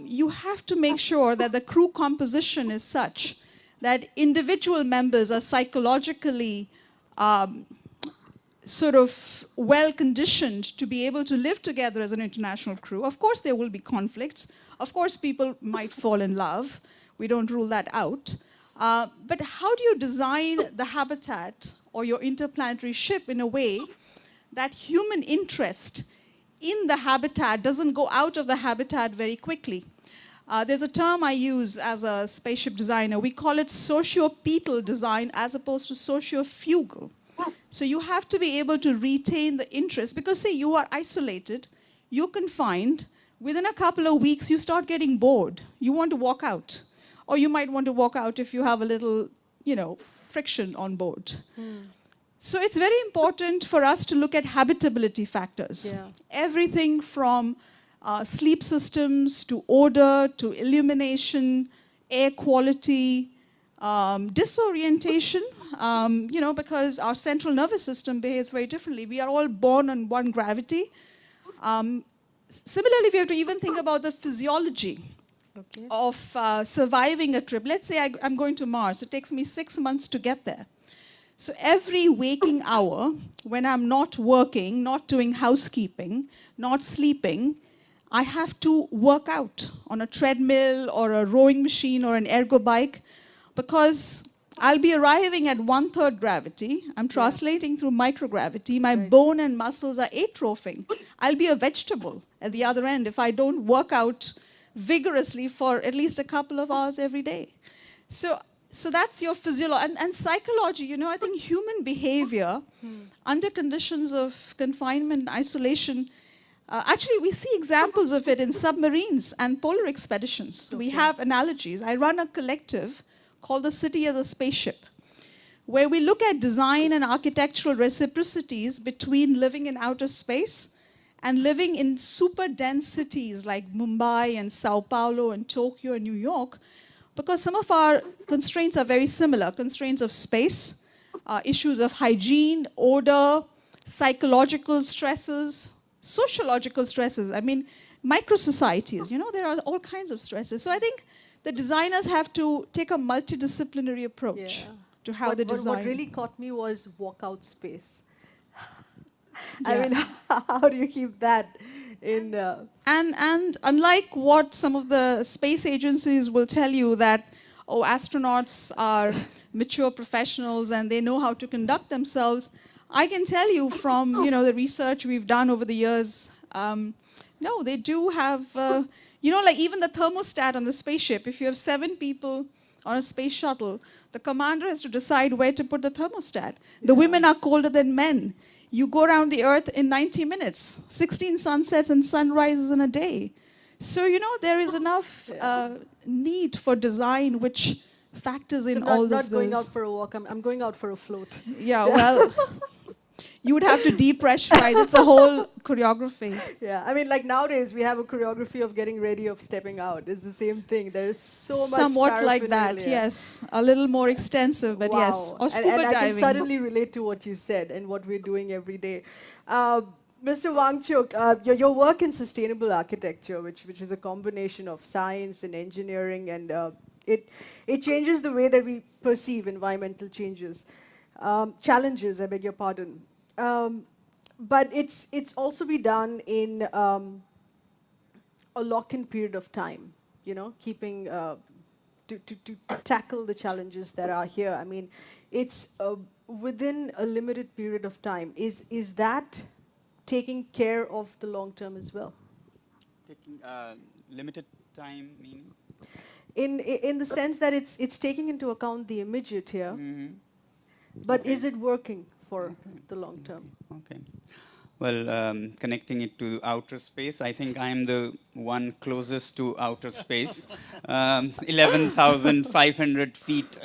You have to make sure that the crew composition is such that individual members are psychologically sort of well-conditioned to be able to live together as an international crew. Of course, there will be conflicts. Of course, people might fall in love. We don't rule that out. But how do you design the habitat or your interplanetary ship in a way that human interest in the habitat doesn't go out of the habitat very quickly? There's a term I use as a spaceship designer. We call it sociopetal design as opposed to sociofugal. So you have to be able to retain the interest because, say, you are isolated, you're confined. Within a couple of weeks, you start getting bored. You want to walk out. Or you might want to walk out if you have a little, friction on board. So it's very important for us to look at habitability factors. Yeah. Everything from sleep systems to odor to illumination, air quality, disorientation, because our central nervous system behaves very differently. We are all born on one gravity. Similarly, we have to even think about the physiology of surviving a trip. Let's say I'm going to Mars. It takes me 6 months to get there. So every waking hour, when I'm not working, not doing housekeeping, not sleeping, I have to work out on a treadmill or a rowing machine or an ergo bike because I'll be arriving at 1/3 gravity. I'm translating through microgravity. My bone and muscles are atrophing. I'll be a vegetable at the other end if I don't work out vigorously for at least a couple of hours every day. So that's your physiology. And psychology, I think human behavior under conditions of confinement and isolation, actually we see examples of it in submarines and polar expeditions. We have analogies. I run a collective called the City as a Spaceship, where we look at design and architectural reciprocities between living in outer space and living in super dense cities like Mumbai and Sao Paulo and Tokyo and New York, because some of our constraints are very similar. Constraints of space, issues of hygiene, odor, psychological stresses, sociological stresses. I mean, micro-societies, there are all kinds of stresses. So I think the designers have to take a multidisciplinary approach to how they design. What really caught me was walkout space. I mean, how do you keep that in? And unlike what some of the space agencies will tell you that, astronauts are mature professionals and they know how to conduct themselves, I can tell you from the research we've done over the years, no, they do have, like even the thermostat on the spaceship, if you have 7 people on a space shuttle, the commander has to decide where to put the thermostat. The women are colder than men. You go around the Earth in 90 minutes, 16 sunsets and sunrises in a day. So, there is enough need for design which factors in all of those. I'm not going out for a walk, I'm going out for a float. Yeah, well, You would have to depressurize. It's a whole choreography. Yeah, I mean, like nowadays we have a choreography of getting ready, of stepping out. It's the same thing. There's so much Somewhat like that, paraphernalia. yes. A little more extensive, but yes. Or scuba and I can diving. suddenly relate to what you said and what we're doing every day. Mr. Wangchuk, your work in sustainable architecture, which is a combination of science and engineering, and it changes the way that we perceive environmental challenges, I beg your pardon. But it's also be done in a lock-in period of time, you know, keeping to tackle the challenges that are here. I mean, it's within a limited period of time. Is that taking care of the long term as well? Taking limited time meaning? In the sense that it's taking into account the immediate here, but is it working for the long term? Okay. Well, connecting it to outer space, I think I'm the one closest to outer space. 11,500 feet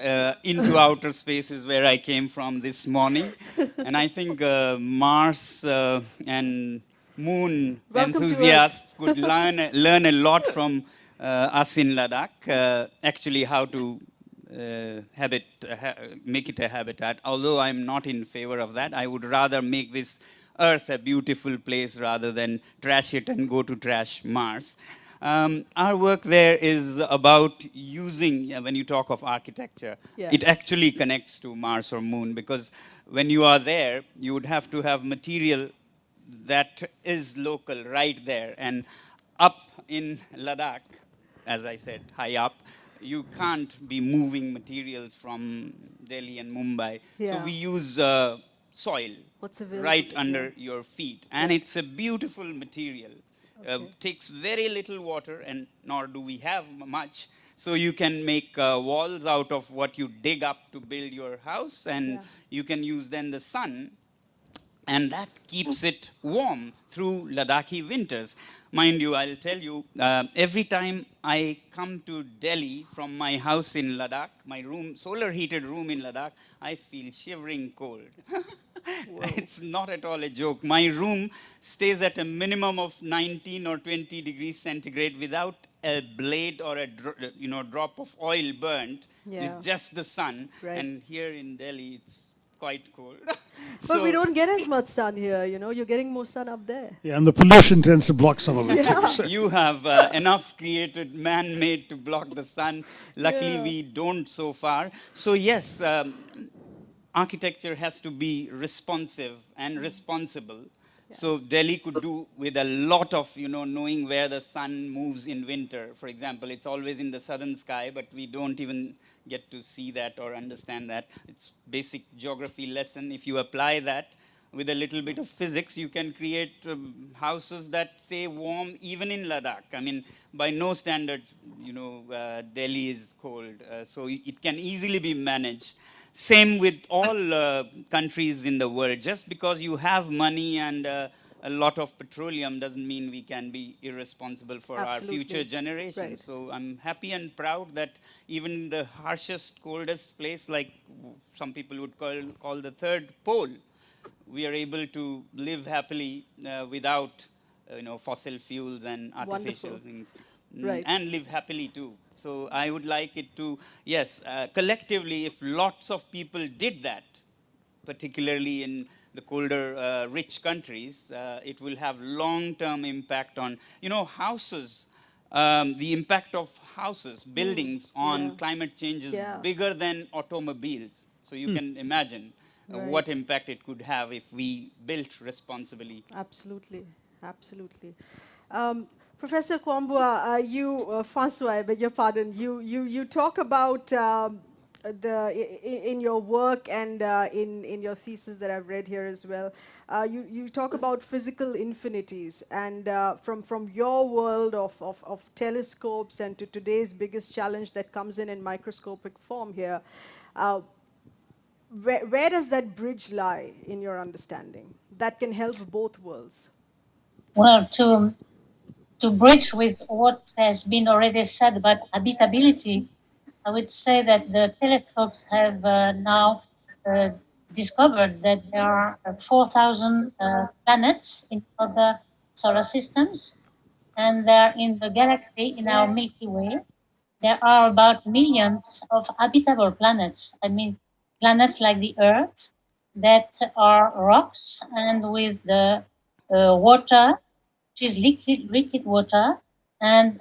into outer space is where I came from this morning. And I think Mars and Moon enthusiasts could learn a lot from us in Ladakh, actually how to make it a habitat. Although I'm not in favor of that, I would rather make this Earth a beautiful place rather than trash it and go to trash Mars. Our work there is about using, when you talk of architecture, it actually connects to Mars or Moon, because when you are there, you would have to have material that is local right there. And up in Ladakh, as I said, high up, you can't be moving materials from Delhi and Mumbai. So we use soil right under your feet. And it's a beautiful material. Takes very little water, and nor do we have much. So you can make walls out of what you dig up to build your house, and you can use then the sun, and that keeps it warm through Ladakhi winters. Mind you, I'll tell you, every time I come to Delhi from my house in Ladakh, my room, solar heated room in Ladakh, I feel shivering cold. It's not at all a joke. My room stays at a minimum of 19 or 20 degrees centigrade without a blade or a drop of oil burnt, with just the sun. And here in Delhi, it's quite cold. But we don't get as much sun here, you know. You're getting more sun up there. Yeah, and the pollution tends to block some of it too. So. You have enough created, man-made to block the sun. Luckily, we don't so far. So yes, architecture has to be responsive and responsible. So Delhi could do with a lot of, knowing where the sun moves in winter. For example, it's always in the southern sky, but we don't even get to see that or understand that. It's basic geography lesson. If you apply that with a little bit of physics, you can create houses that stay warm even in Ladakh. I mean, by no standards, Delhi is cold. So it can easily be managed. Same with all countries in the world. Just because you have money and a lot of petroleum doesn't mean we can be irresponsible for our future generations. So I'm happy and proud that even the harshest, coldest place, like some people would call the third pole, we are able to live happily without fossil fuels and artificial things. And live happily too. So I would like it to, collectively, if lots of people did that, particularly in the colder, rich countries, it will have long-term impact on, houses. The impact of houses, buildings on climate change is bigger than automobiles. So you can imagine what impact it could have if we built responsibly. Absolutely, absolutely. Professor Kwambua, Françoise, I beg your pardon, you talk about in your work and in your thesis that I've read here as well, you talk about physical infinities, and from your world of telescopes and to today's biggest challenge that comes in microscopic form here, where does that bridge lie in your understanding that can help both worlds? Well, to bridge with what has been already said about habitability, I would say that the telescopes have now discovered that there are 4,000 planets in other solar systems, and there in the galaxy, in our Milky Way, there are about millions of habitable planets. I mean, planets like the Earth that are rocks and with the water, which is liquid water, and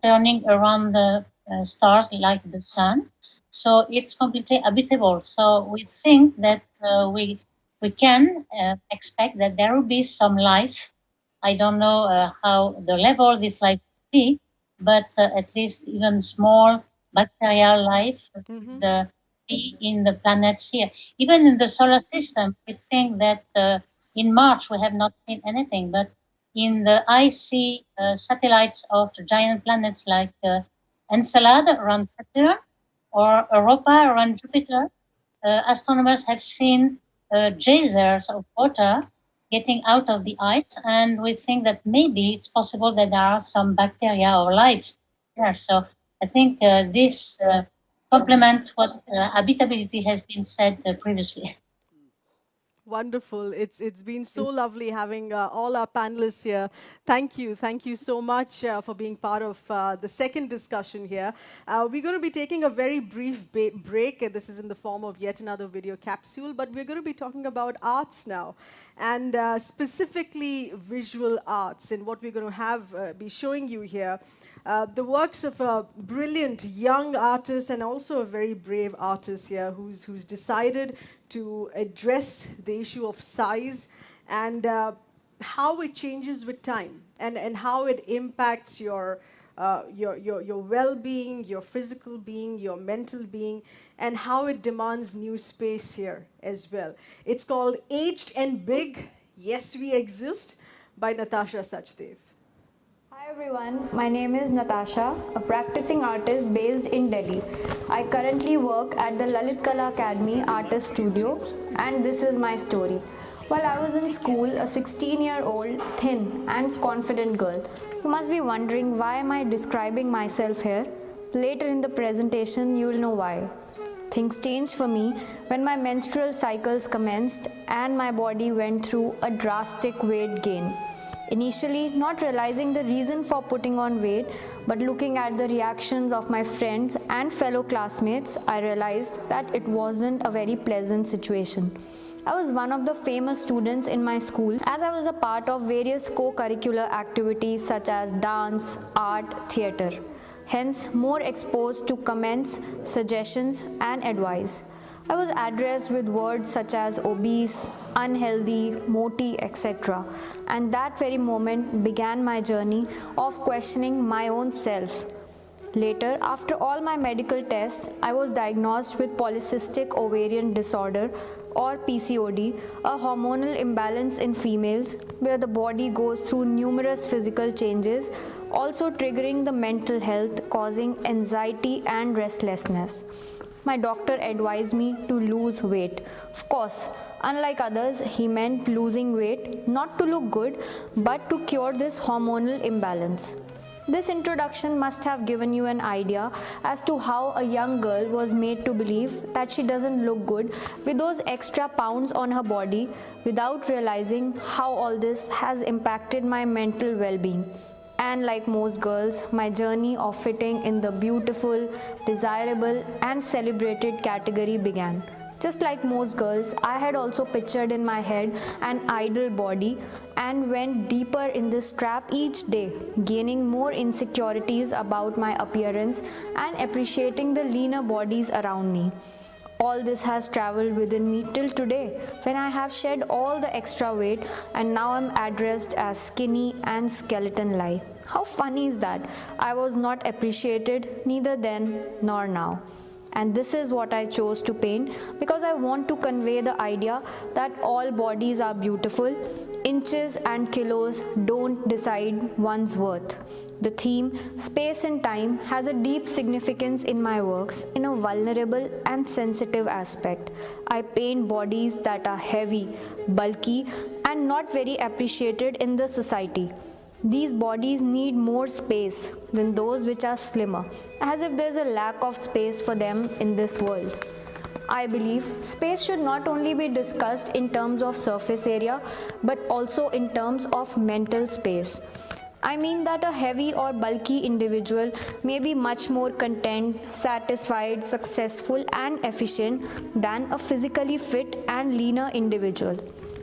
turning around the stars like the sun. So it's completely habitable. So we think that we can expect that there will be some life. I don't know how the level this life will be, but at least even small bacterial life be in the planets here. Even in the solar system, we think that in March we have not seen anything, but in the icy satellites of giant planets like Encelad around Saturn or Europa around Jupiter, astronomers have seen geysers of water getting out of the ice, and we think that maybe it's possible that there are some bacteria or life there. So I think this complements what habitability has been said previously. Wonderful. It's been so lovely having all our panelists here. Thank you so much for being part of the second discussion here. We're going to be taking a very brief break. This is in the form of yet another video capsule, but we're going to be talking about arts now, and specifically visual arts. And what we're going to have be showing you here, the works of a brilliant young artist and also a very brave artist here who's decided to address the issue of size and how it changes with time, and how it impacts your well-being, your physical being, your mental being, and how it demands new space here as well. It's called Aged and Big, Yes We Exist by Natasha Sachdev. Hi everyone, my name is Natasha, a practicing artist based in Delhi. I currently work at the Lalit Kala Academy Artist Studio, and this is my story. While I was in school, a 16-year-old, thin and confident girl. You must be wondering, why am I describing myself here? Later in the presentation, you will know why. Things changed for me when my menstrual cycles commenced and my body went through a drastic weight gain. Initially, not realizing the reason for putting on weight, but looking at the reactions of my friends and fellow classmates, I realized that it wasn't a very pleasant situation. I was one of the famous students in my school, as I was a part of various co-curricular activities such as dance, art, theatre. Hence, more exposed to comments, suggestions, and advice. I was addressed with words such as obese, unhealthy, moti, etc. And that very moment began my journey of questioning my own self. Later, after all my medical tests, I was diagnosed with polycystic ovarian disorder or PCOD, a hormonal imbalance in females where the body goes through numerous physical changes, also triggering the mental health, causing anxiety and restlessness. My doctor advised me to lose weight. Of course, unlike others, he meant losing weight not to look good, but to cure this hormonal imbalance. This introduction must have given you an idea as to how a young girl was made to believe that she doesn't look good with those extra pounds on her body, without realizing how all this has impacted my mental well-being. And like most girls, my journey of fitting in the beautiful, desirable, and celebrated category began. Just like most girls, I had also pictured in my head an ideal body and went deeper in this trap each day, gaining more insecurities about my appearance and appreciating the leaner bodies around me. All this has traveled within me till today, when I have shed all the extra weight and now I'm addressed as skinny and skeleton-like. How funny is that? I was not appreciated neither then nor now. And this is what I chose to paint, because I want to convey the idea that all bodies are beautiful. Inches and kilos don't decide one's worth. The theme, space and time, has a deep significance in my works in a vulnerable and sensitive aspect. I paint bodies that are heavy, bulky, and not very appreciated in the society. These bodies need more space than those which are slimmer, as if there's a lack of space for them in this world. I believe space should not only be discussed in terms of surface area, but also in terms of mental space. I mean that a heavy or bulky individual may be much more content, satisfied, successful, and efficient than a physically fit and leaner individual.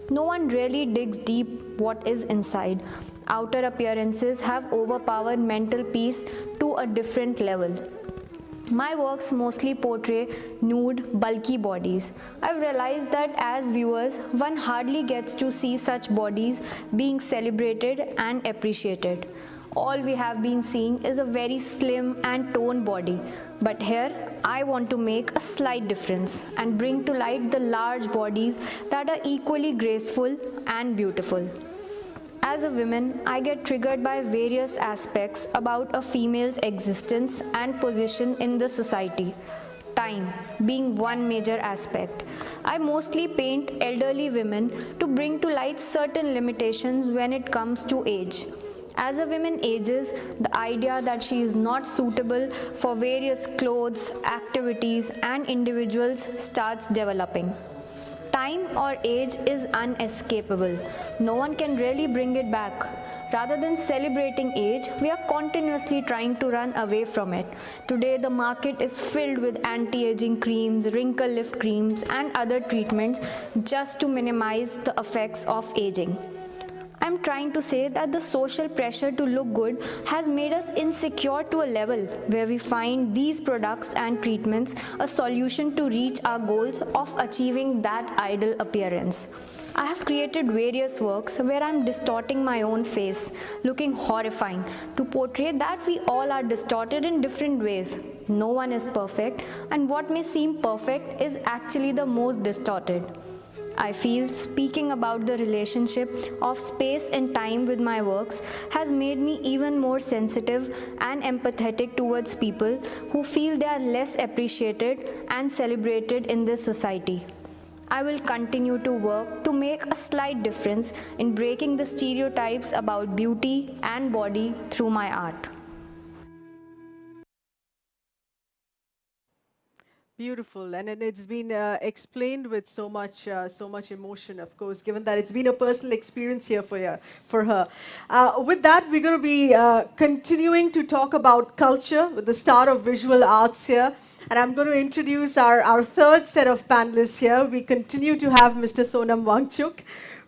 No one really digs deep what is inside. Outer appearances have overpowered mental peace to a different level. My works mostly portray nude, bulky bodies. I've realized that as viewers, one hardly gets to see such bodies being celebrated and appreciated. All we have been seeing is a very slim and toned body. But here, I want to make a slight difference and bring to light the large bodies that are equally graceful and beautiful. As a woman, I get triggered by various aspects about a female's existence and position in the society. Time being one major aspect. I mostly paint elderly women to bring to light certain limitations when it comes to age. As a woman ages, the idea that she is not suitable for various clothes, activities, and individuals starts developing. Time or age is unescapable. No one can really bring it back. Rather than celebrating age, we are continuously trying to run away from it. Today, the market is filled with anti-aging creams, wrinkle lift creams, and other treatments just to minimize the effects of aging. I'm trying to say that the social pressure to look good has made us insecure to a level where we find these products and treatments a solution to reach our goals of achieving that ideal appearance. I have created various works where I'm distorting my own face, looking horrifying, to portray that we all are distorted in different ways. No one is perfect, and what may seem perfect is actually the most distorted. I feel speaking about the relationship of space and time with my works has made me even more sensitive and empathetic towards people who feel they are less appreciated and celebrated in this society. I will continue to work to make a slight difference in breaking the stereotypes about beauty and body through my art. Beautiful, and it's been explained with so much emotion, of course, given that it's been a personal experience here for her. With that, we're going to be continuing to talk about culture with the star of visual arts here. And I'm going to introduce our third set of panelists here. We continue to have Mr. Sonam Wangchuk.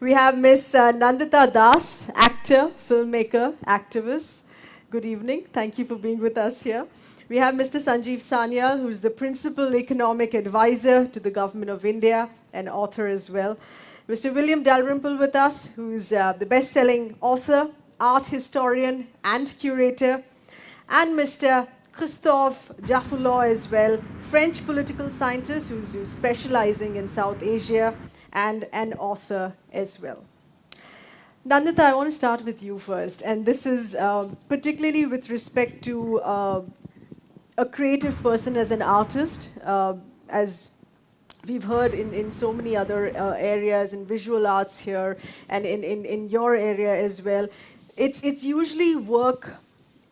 We have Ms. Nandita Das, actor, filmmaker, activist. Good evening. Thank you for being with us here. We have Mr. Sanjeev Sanyal, who's the Principal Economic Advisor to the Government of India and author as well. Mr. William Dalrymple with us, who's the best-selling author, art historian, and curator. And Mr. Christophe Jaffrelot as well, French political scientist who's specializing in South Asia and an author as well. Nandita, I want to start with you first, and this is particularly with respect to a creative person as an artist, as we've heard in so many other areas, in visual arts here, and in your area as well. It's usually work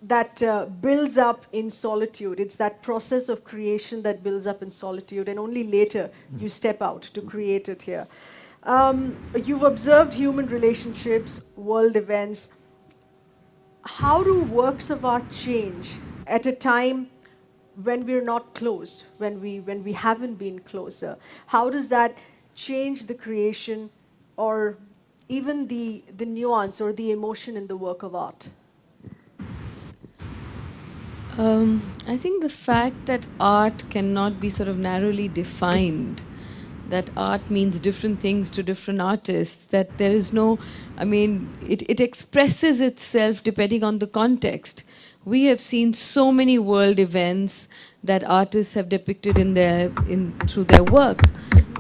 that builds up in solitude. It's that process of creation that builds up in solitude, and only later you step out to create it here. You've observed human relationships, world events. How do works of art change at a time when we're not close, when we haven't been closer? How does that change the creation or even the nuance or the emotion in the work of art? I think the fact that art cannot be sort of narrowly defined, that art means different things to different artists, that there is no, I mean, it expresses itself depending on the context. We have seen so many world events that artists have depicted through their work.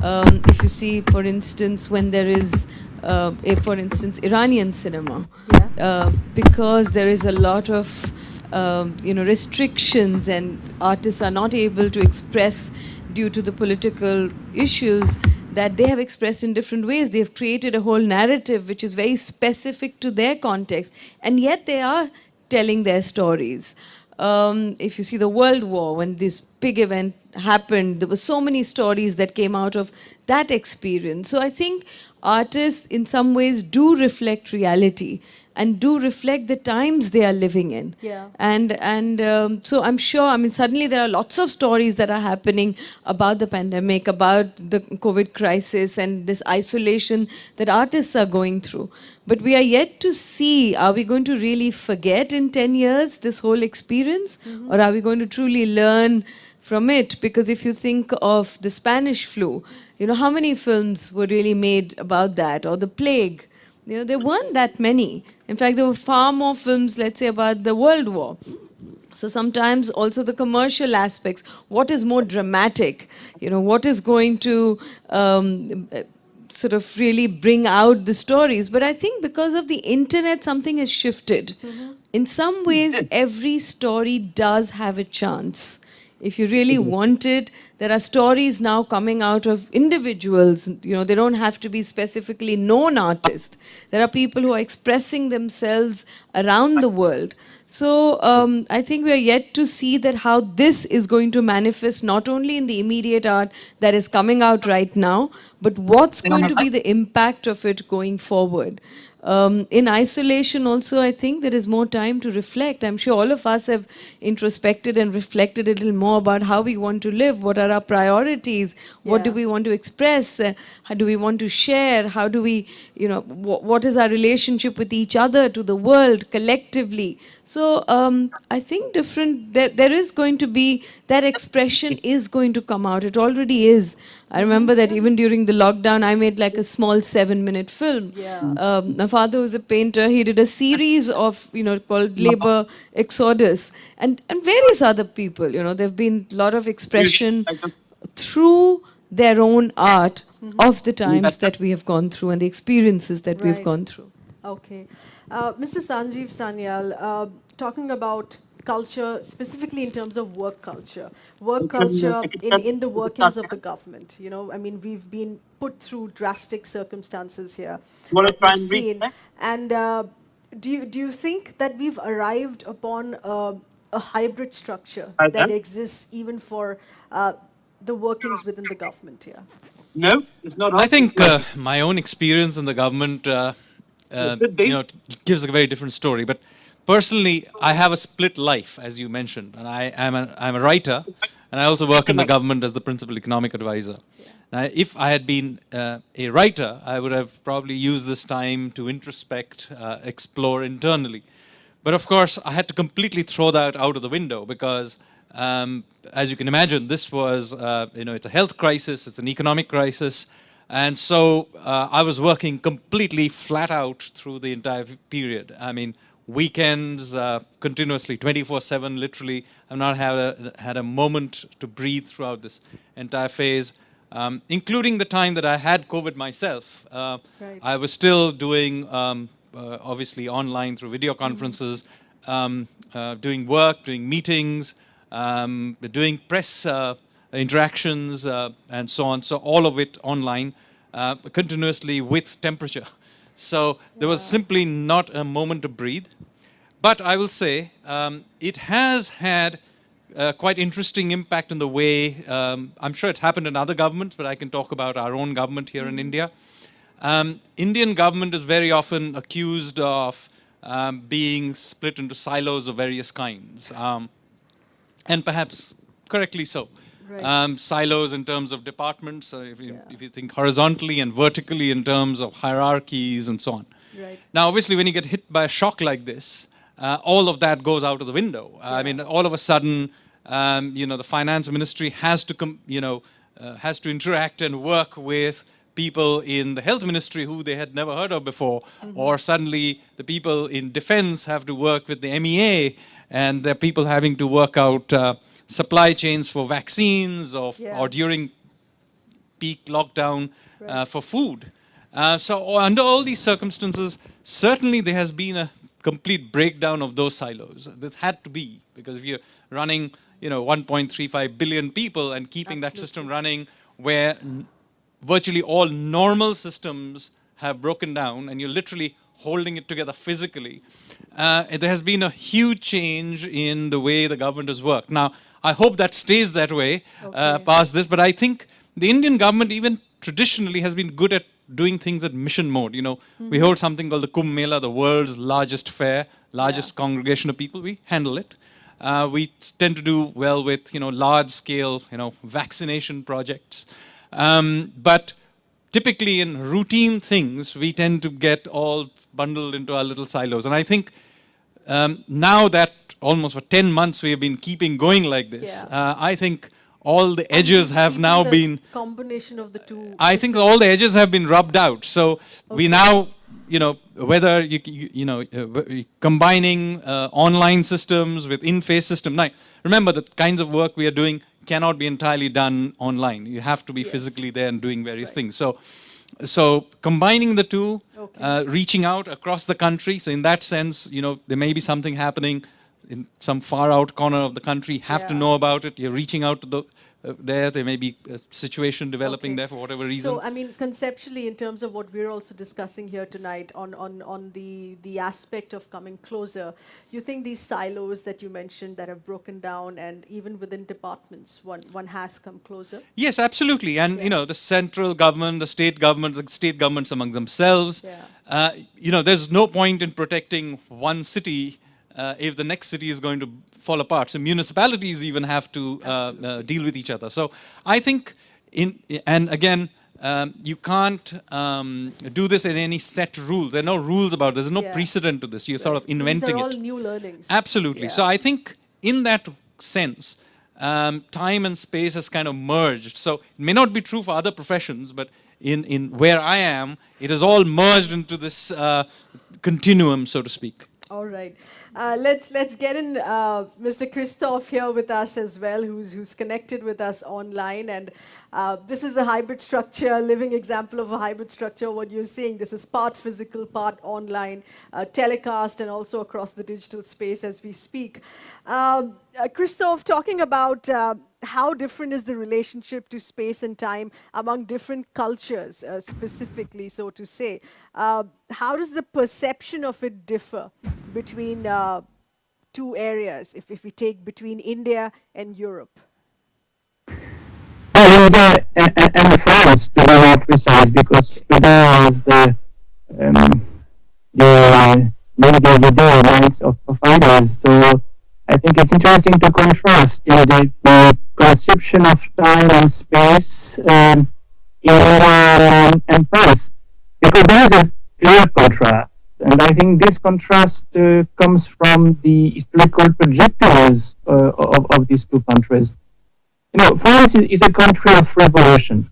If you see, for instance, when there is, for instance, Iranian cinema, because there is a lot of restrictions and artists are not able to express due to the political issues that they have expressed in different ways. They have created a whole narrative which is very specific to their context, and yet they are telling their stories. if you see the World War, when this big event happened, there were so many stories that came out of that experience. So I think artists in some ways do reflect reality and do reflect the times they are living in. Yeah. And so I'm sure, I mean, suddenly there are lots of stories that are happening about the pandemic, about the COVID crisis and this isolation that artists are going through. But we are yet to see, are we going to really forget in 10 years this whole experience? Mm-hmm. Or are we going to truly learn from it? Because if you think of the Spanish flu, you know, how many films were really made about that? Or the plague? You know, there weren't that many. In fact, there were far more films, let's say, about the World War. So sometimes also the commercial aspects, what is more dramatic? You know, what is going to sort of really bring out the stories? But I think because of the internet, something has shifted. Mm-hmm. In some ways, every story does have a chance. If you really want it, there are stories now coming out of individuals. You know, they don't have to be specifically known artists. There are people who are expressing themselves around the world. So I think we are yet to see that how this is going to manifest not only in the immediate art that is coming out right now, but what's going to be the impact of it going forward. In isolation also, I think there is more time to reflect. I'm sure all of us have introspected and reflected a little more about how we want to live, what are our priorities, what do we want to express, how do we want to share, how do we, you know, what is our relationship with each other, to the world, collectively. So I think there is going to be, that expression is going to come out. It already is. I remember that even during the lockdown, I made like a small 7-minute film. Yeah. My father was a painter. He did a series of, you know, called Labor Exodus, and various other people. You know, there've been a lot of expression through their own art of the times that we have gone through and the experiences that we've gone through. Okay. Mr. Sanjeev Sanyal, talking about culture, specifically in terms of work culture in the workings of the government. You know, I mean, we've been put through drastic circumstances here. We've seen, and do you think that we've arrived upon a hybrid structure that exists even for the workings within the government here? No, it's not. I think my own experience in the government, gives a very different story. But personally, I have a split life, as you mentioned, and I'm a writer, and I also work in the government as the principal economic advisor. Now, if I had been a writer, I would have probably used this time to introspect, explore internally. But of course, I had to completely throw that out of the window because, as you can imagine, this was, it's a health crisis, it's an economic crisis. And so I was working completely flat out through the entire period. I mean, weekends, continuously, 24/7, literally. I've not had a moment to breathe throughout this entire phase, including the time that I had COVID myself. I was still doing, obviously, online through video conferences, doing work, doing meetings, doing press interactions, and so on. So all of it online, continuously with temperature. So there was simply not a moment to breathe. But I will say it has had quite interesting impact in the way, I'm sure it's happened in other governments, but I can talk about our own government here in India. Indian government is very often accused of being split into silos of various kinds, and perhaps correctly so. Right. Silos in terms of departments, so if you think horizontally and vertically in terms of hierarchies and so on. Right. Now, obviously, when you get hit by a shock like this, all of that goes out of the window. I mean, all of a sudden, the finance ministry has to, has to interact and work with people in the health ministry who they had never heard of before, or suddenly the people in defense have to work with the MEA, and there are people having to work out supply chains for vaccines or during peak lockdown for food. So under all these circumstances, certainly there has been a complete breakdown of those silos. This had to be, because if you're running 1.35 billion people and keeping that system running where virtually all normal systems have broken down and you're literally holding it together physically, there has been a huge change in the way the government has worked. Now, I hope that stays that way past this, but I think the Indian government even traditionally has been good at doing things at mission mode. You know, we hold something called the Kumbh Mela, the world's largest fair, largest congregation of people. We handle it. We tend to do well with, large-scale, vaccination projects. But typically in routine things, we tend to get all bundled into our little silos. And I think now that almost for 10 months we have been keeping going like this, I think all the edges have now been... combination of the two. I think all the edges have been rubbed out. So we now, whether combining online systems with in-face system. Now, remember the kinds of work we are doing cannot be entirely done online. You have to be physically there and doing various things. So combining the two, reaching out across the country. So in that sense, there may be something happening in some far out corner of the country, have to know about it. You're reaching out to there may be a situation developing there for whatever reason. So, I mean, conceptually, in terms of what we're also discussing here tonight on the aspect of coming closer, you think these silos that you mentioned that have broken down, and even within departments, one has come closer? Yes, absolutely. And, the central government, the state governments among themselves, there's no point in protecting one city if the next city is going to fall apart. So municipalities even have to deal with each other. So I think, and again, you can't do this in any set rules. There are no rules about this. There's no precedent to this. You're sort of inventing These are it. all new learnings. Absolutely. So I think in that sense, time and space has kind of merged. So it may not be true for other professions, but in where I am, it has all merged into this continuum, so to speak. All right. Let's get in Mr. Christophe here with us as well, who's connected with us online. And this is a hybrid structure, living example of a hybrid structure. What you're seeing, this is part physical, part online, telecast, and also across the digital space as we speak. Christophe, talking about how different is the relationship to space and time among different cultures, specifically, so to say. How does the perception of it differ between two areas, if we take between India and Europe? India and France, to be more precise, because India is the minds of ideas. So I think it's interesting to contrast the conception of time and space in India and France, because there is a clear contrast. And I think this contrast comes from the historical trajectories of these two countries. France is a country of revolution,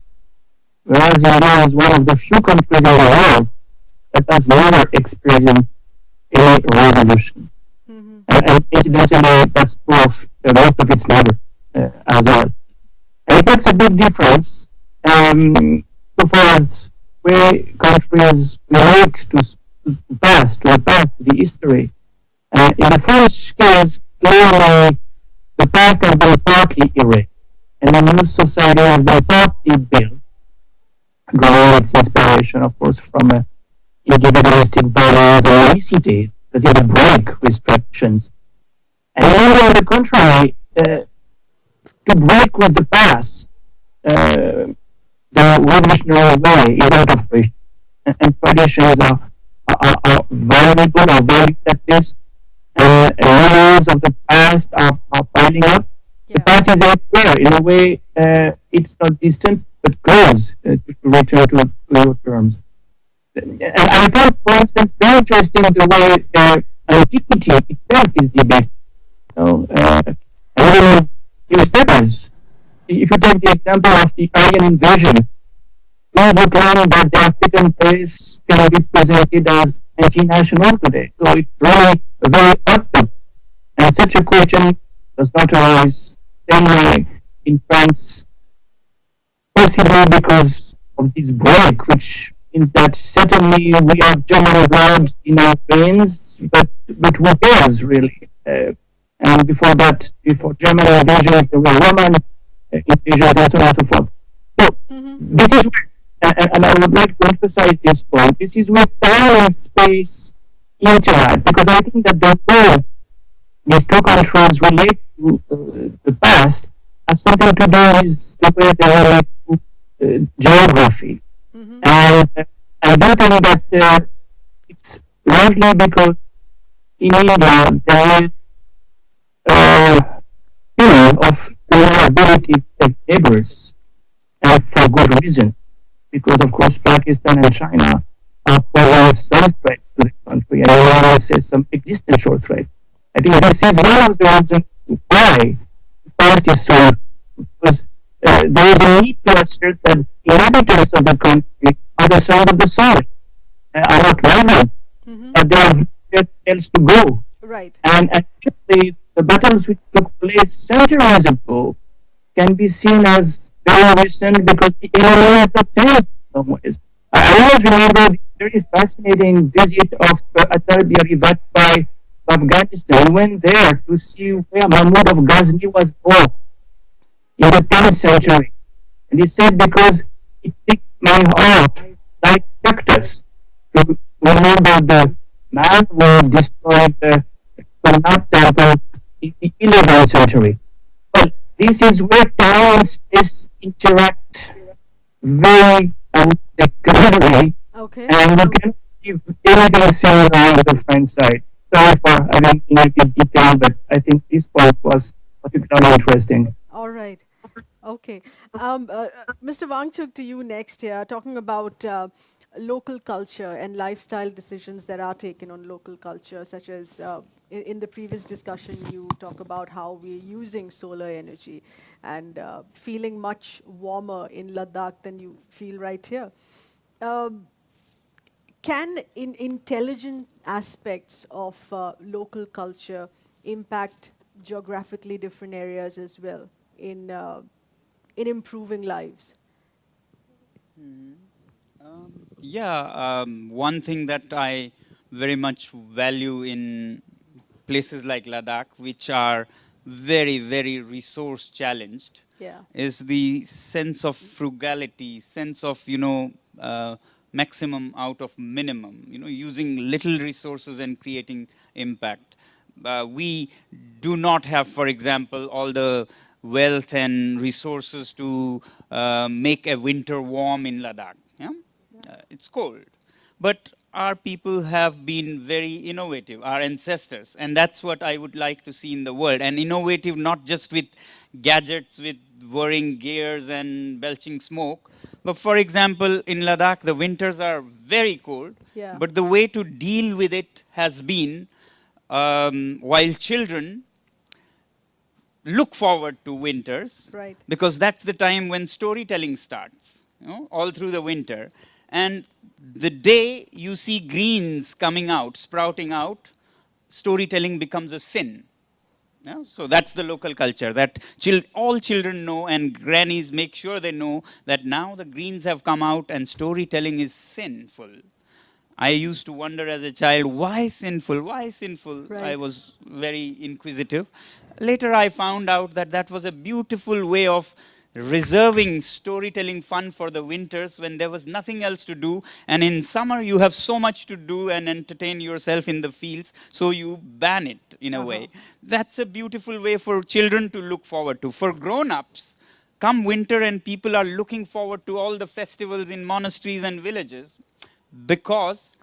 whereas India is one of the few countries in the world that has never experienced a revolution. And incidentally, that's true of most of its neighbors as well. And it makes a big difference so far as where countries relate to the history. In the French case, clearly the past has been partly erased, and the new society has been partly built, drawing its inspiration, of course, from individualistic values and unicity, that is, break restrictions. And on the contrary, to break with the past, the revolutionary way is out of reach, and traditions are very good or very practiced, and rules of the past are piling up. The past is everywhere. In a way, it's not distant, but close, to return to your terms. And I thought, for instance, very interesting the way antiquity itself is debated. Newspapers, if you take the example of the Aryan invasion, those who claim that the African place can be presented as anti-national today. So it's really a very hot topic. And such a question does not arise in France, possibly because of this break, which means that certainly we have German blood in our veins, but who cares really? And before that, before German invasion, there were Roman invasions and so on and so forth. So this is where and I would like to emphasize this point, this is where time and space interact, because I think that the way these two countries relate to the past has something to do with the way they relate to geography. And I do think that it's largely because in India there is feeling of vulnerability of neighbors, and for good reason, because of course Pakistan and China pose some threat to the country, and you always say some existential threat. I think this is one of the reasons why the past is so, because there is a need to assert that inhabitants of the country are the sons of the soil, are not rival, but they have nowhere else to go. Right. And the battles which took place centuries ago can be seen as very recent because the enemy is the same in some ways. I always remember the very fascinating visit of Atal Bihari Vajpayee of Afghanistan. He went there to see where Mahmud of Ghazni was born in the 10th century. And he said, because it picked my heart like cactus to remember the man who destroyed the Sonam temple in the 11th century. Well, this is where time and space interact very clearly, and you can give anything similar on the French side. Sorry for having in detail, but I think this part was particularly interesting. All right. Okay. Mr. Wangchuk, to you next here, talking about local culture and lifestyle decisions that are taken on local culture, such as in the previous discussion, you talk about how we're using solar energy and feeling much warmer in Ladakh than you feel right here. Can intelligent aspects of local culture impact geographically different areas as well in improving lives? One thing that I very much value in places like Ladakh, which are very, very resource challenged, is the sense of frugality, sense of, maximum out of minimum, using little resources and creating impact. We do not have, for example, all the wealth and resources to make a winter warm in Ladakh. It's cold. But our people have been very innovative, our ancestors, and that's what I would like to see in the world. And innovative not just with gadgets, with whirring gears and belching smoke, but for example, in Ladakh, the winters are very cold, but the way to deal with it has been, while children look forward to winters, because that's the time when storytelling starts, all through the winter. And the day you see greens coming out, sprouting out, storytelling becomes a sin. So that's the local culture, that all children know, and grannies make sure they know that now the greens have come out and storytelling is sinful. I used to wonder as a child, why sinful? Why sinful? I was very inquisitive. Later I found out that that was a beautiful way of reserving storytelling fun for the winters when there was nothing else to do, and in summer you have so much to do and entertain yourself in the fields, so you ban it in a way. That's a beautiful way for children to look forward to. For grown-ups, come winter and people are looking forward to all the festivals in monasteries and villages, because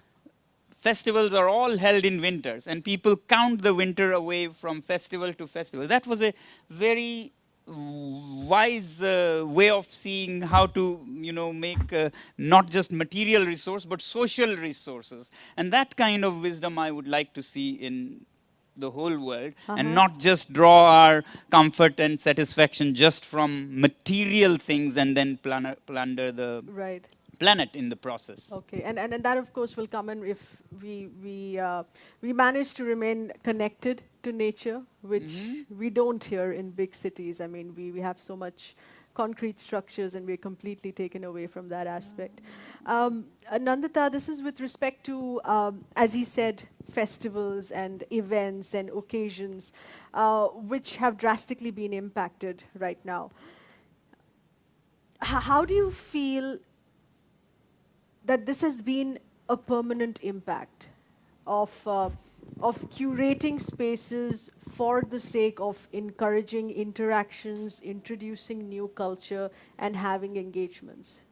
festivals are all held in winters and people count the winter away from festival to festival. That was a very wise way of seeing how to, make not just material resource, but social resources. And that kind of wisdom I would like to see in the whole world, and not just draw our comfort and satisfaction just from material things and then plunder the planet in the process. Okay, and that of course will come in if we manage to remain connected to nature, which we don't here in big cities. I mean, we have so much concrete structures and we're completely taken away from that aspect. Nandita, this is with respect to, as he said, festivals and events and occasions, which have drastically been impacted right now. How do you feel that this has been a permanent impact of curating spaces for the sake of encouraging interactions, introducing new culture, and having engagements?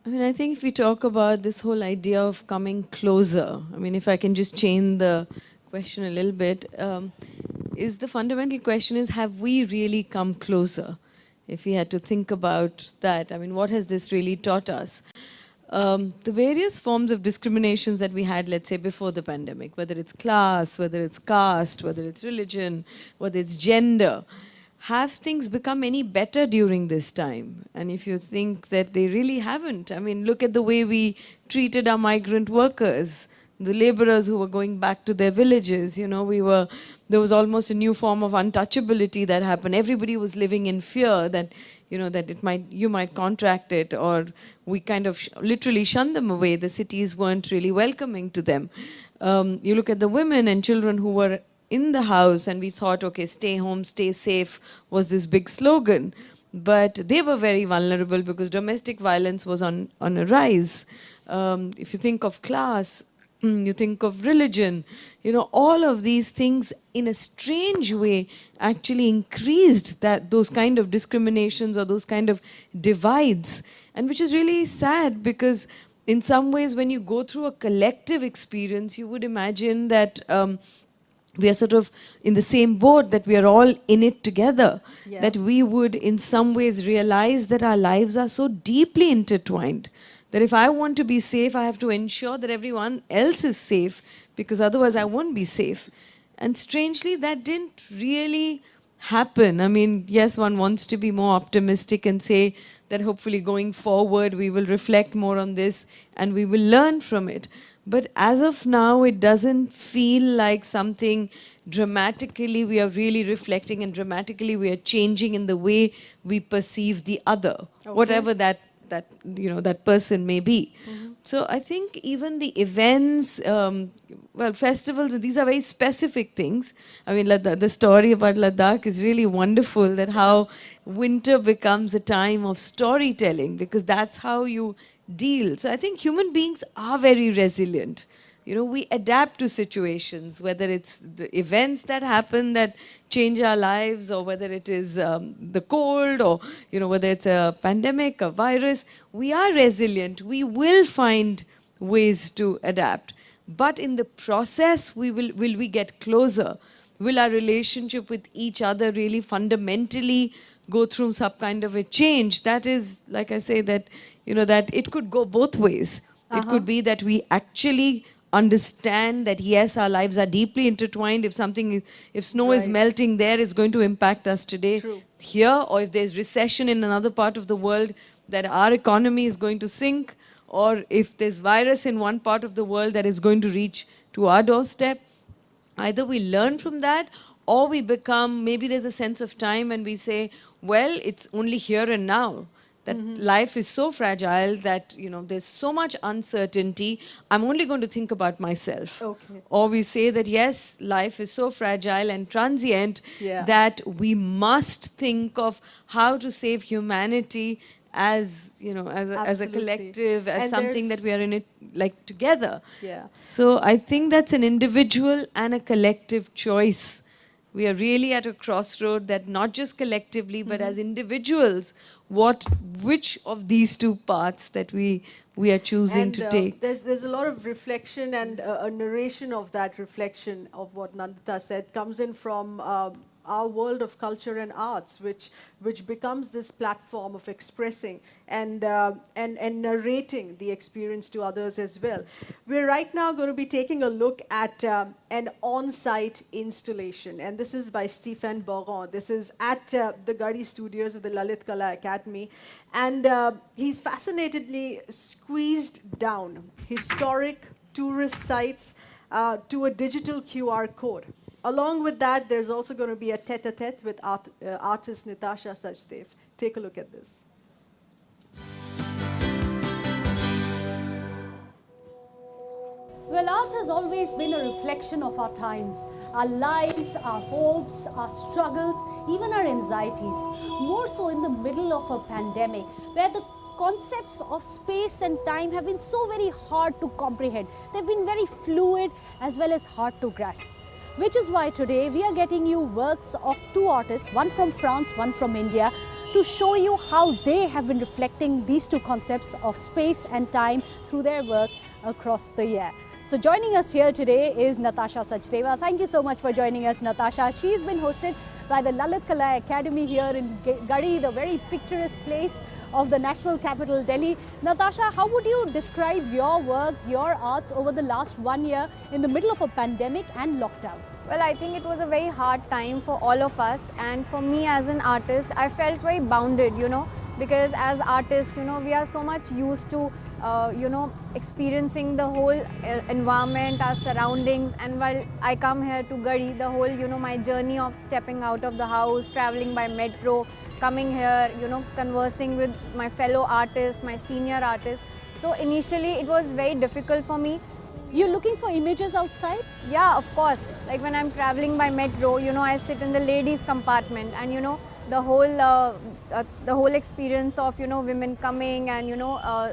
I mean, I think if we talk about this whole idea of coming closer, I mean, if I can just change the question a little bit, is the fundamental question is, have we really come closer? If we had to think about that, I mean, what has this really taught us? The various forms of discriminations that we had, let's say, before the pandemic, whether it's class, whether it's caste, whether it's religion, whether it's gender, have things become any better during this time? And if you think that they really haven't, I mean, look at the way we treated our migrant workers, the laborers who were going back to their villages. You know, there was almost a new form of untouchability that happened. Everybody was living in fear that, you know, that you might contract it, or we kind of literally shunned them away. The cities weren't really welcoming to them. You look at the women and children who were in the house, and we thought, okay, stay home, stay safe was this big slogan. But they were very vulnerable because domestic violence was on a rise. If you think of class, you think of religion, you know, all of these things in a strange way actually increased those kind of discriminations or those kind of divides. And which is really sad, because in some ways when you go through a collective experience, you would imagine that we are sort of in the same boat, that we are all in it together, that we would in some ways realize that our lives are so deeply intertwined, that if I want to be safe, I have to ensure that everyone else is safe, because otherwise I won't be safe. And strangely, that didn't really happen. I mean, yes, one wants to be more optimistic and say that hopefully going forward we will reflect more on this and we will learn from it. But as of now, it doesn't feel like something dramatically we are really reflecting, and dramatically we are changing in the way we perceive the other, whatever that person may be. So I think even the events, festivals, these are very specific things. I mean, the story about Ladakh is really wonderful, that how winter becomes a time of storytelling, because that's how you deal. So I think human beings are very resilient. You know, we adapt to situations, whether it's the events that happen that change our lives, or whether it is the cold, or, you know, whether it's a pandemic, a virus. We are resilient. We will find ways to adapt. But in the process, will we get closer? Will our relationship with each other really fundamentally go through some kind of a change? That is, like I say, that, you know, that it could go both ways. It could be that we actually understand that, yes, our lives are deeply intertwined. If snow is melting there, it's going to impact us today here, or if there's recession in another part of the world, that our economy is going to sink, or if there's virus in one part of the world that is going to reach to our doorstep. Either we learn from that, or we become, maybe there's a sense of time and we say, well, it's only here and now. That life is so fragile that, you know, there's so much uncertainty, I'm only going to think about myself. Or we say that, yes, life is so fragile and transient that we must think of how to save humanity as, you know, as a collective, as something that we are in it like together. So I think that's an individual and a collective choice. We are really at a crossroad that not just collectively, but as individuals, which of these two paths that we are choosing to take. There's a lot of reflection, and a narration of that reflection of what Nandita said comes in from our world of culture and arts, which becomes this platform of expressing and narrating the experience to others as well. We're right now going to be taking a look at an on-site installation, and this is by Stéphane Boron. This is at the Gadi Studios of the Lalit Kala Academy, and he's fascinatedly squeezed down historic tourist sites to a digital QR code. Along with that, there's also going to be a tete-a-tete with artist Natasha Sachdev. Take a look at this. Well, art has always been a reflection of our times, our lives, our hopes, our struggles, even our anxieties. More so in the middle of a pandemic, where the concepts of space and time have been so very hard to comprehend. They've been very fluid as well as hard to grasp. Which is why today we are getting you works of two artists, one from France, one from India, to show you how they have been reflecting these two concepts of space and time through their work across the year. So joining us here today is Natasha Sachdeva. Thank you so much for joining us, Natasha. She's been hosted by the Lalit Kala Academy here in Garhi, the very picturesque place of the national capital, Delhi. Natasha, how would you describe your work, your arts over the last 1 year in the middle of a pandemic and lockdown? Well, I think it was a very hard time for all of us, and for me as an artist, I felt very bounded, because as artists, we are so much used to, experiencing the whole environment, our surroundings, and while I come here to Garhi, the whole, my journey of stepping out of the house, traveling by metro, coming here, conversing with my fellow artists, my senior artists. So initially it was very difficult for me. You're looking for images outside? Yeah, of course. Like when I'm traveling by metro, I sit in the ladies compartment, and the whole experience of women coming and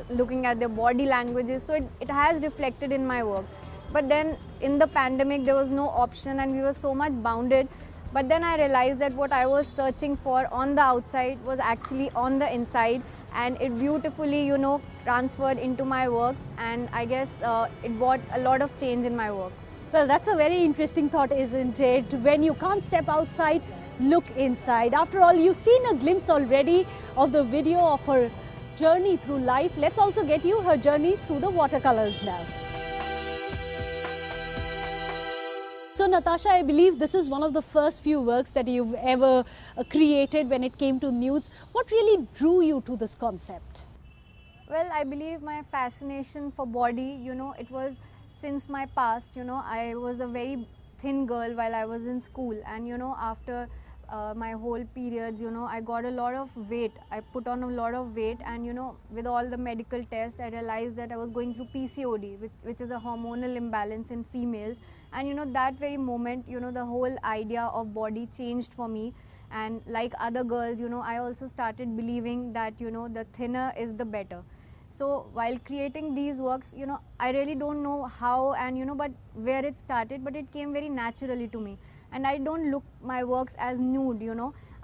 looking at their body languages. So it has reflected in my work. But then in the pandemic there was no option and we were so much bounded. But then I realized that what I was searching for on the outside was actually on the inside, and it beautifully transferred into my works, and I guess it brought a lot of change in my works. Well, that's a very interesting thought, isn't it? When you can't step outside, look inside. After all, you've seen a glimpse already of the video of her journey through life. Let's also get you her journey through the watercolors now. So Natasha, I believe this is one of the first few works that you've ever created when it came to nudes. What really drew you to this concept? Well, I believe my fascination for body, it was since my past. I was a very thin girl while I was in school, and after my whole periods, I got a lot of weight. I put on a lot of weight, and with all the medical tests, I realized that I was going through PCOD, which is a hormonal imbalance in females. And that very moment, the whole idea of body changed for me. And like other girls, I also started believing that, the thinner is the better. So while creating these works, I really don't know how and, but where it started, but it came very naturally to me. And I don't look my works as nude,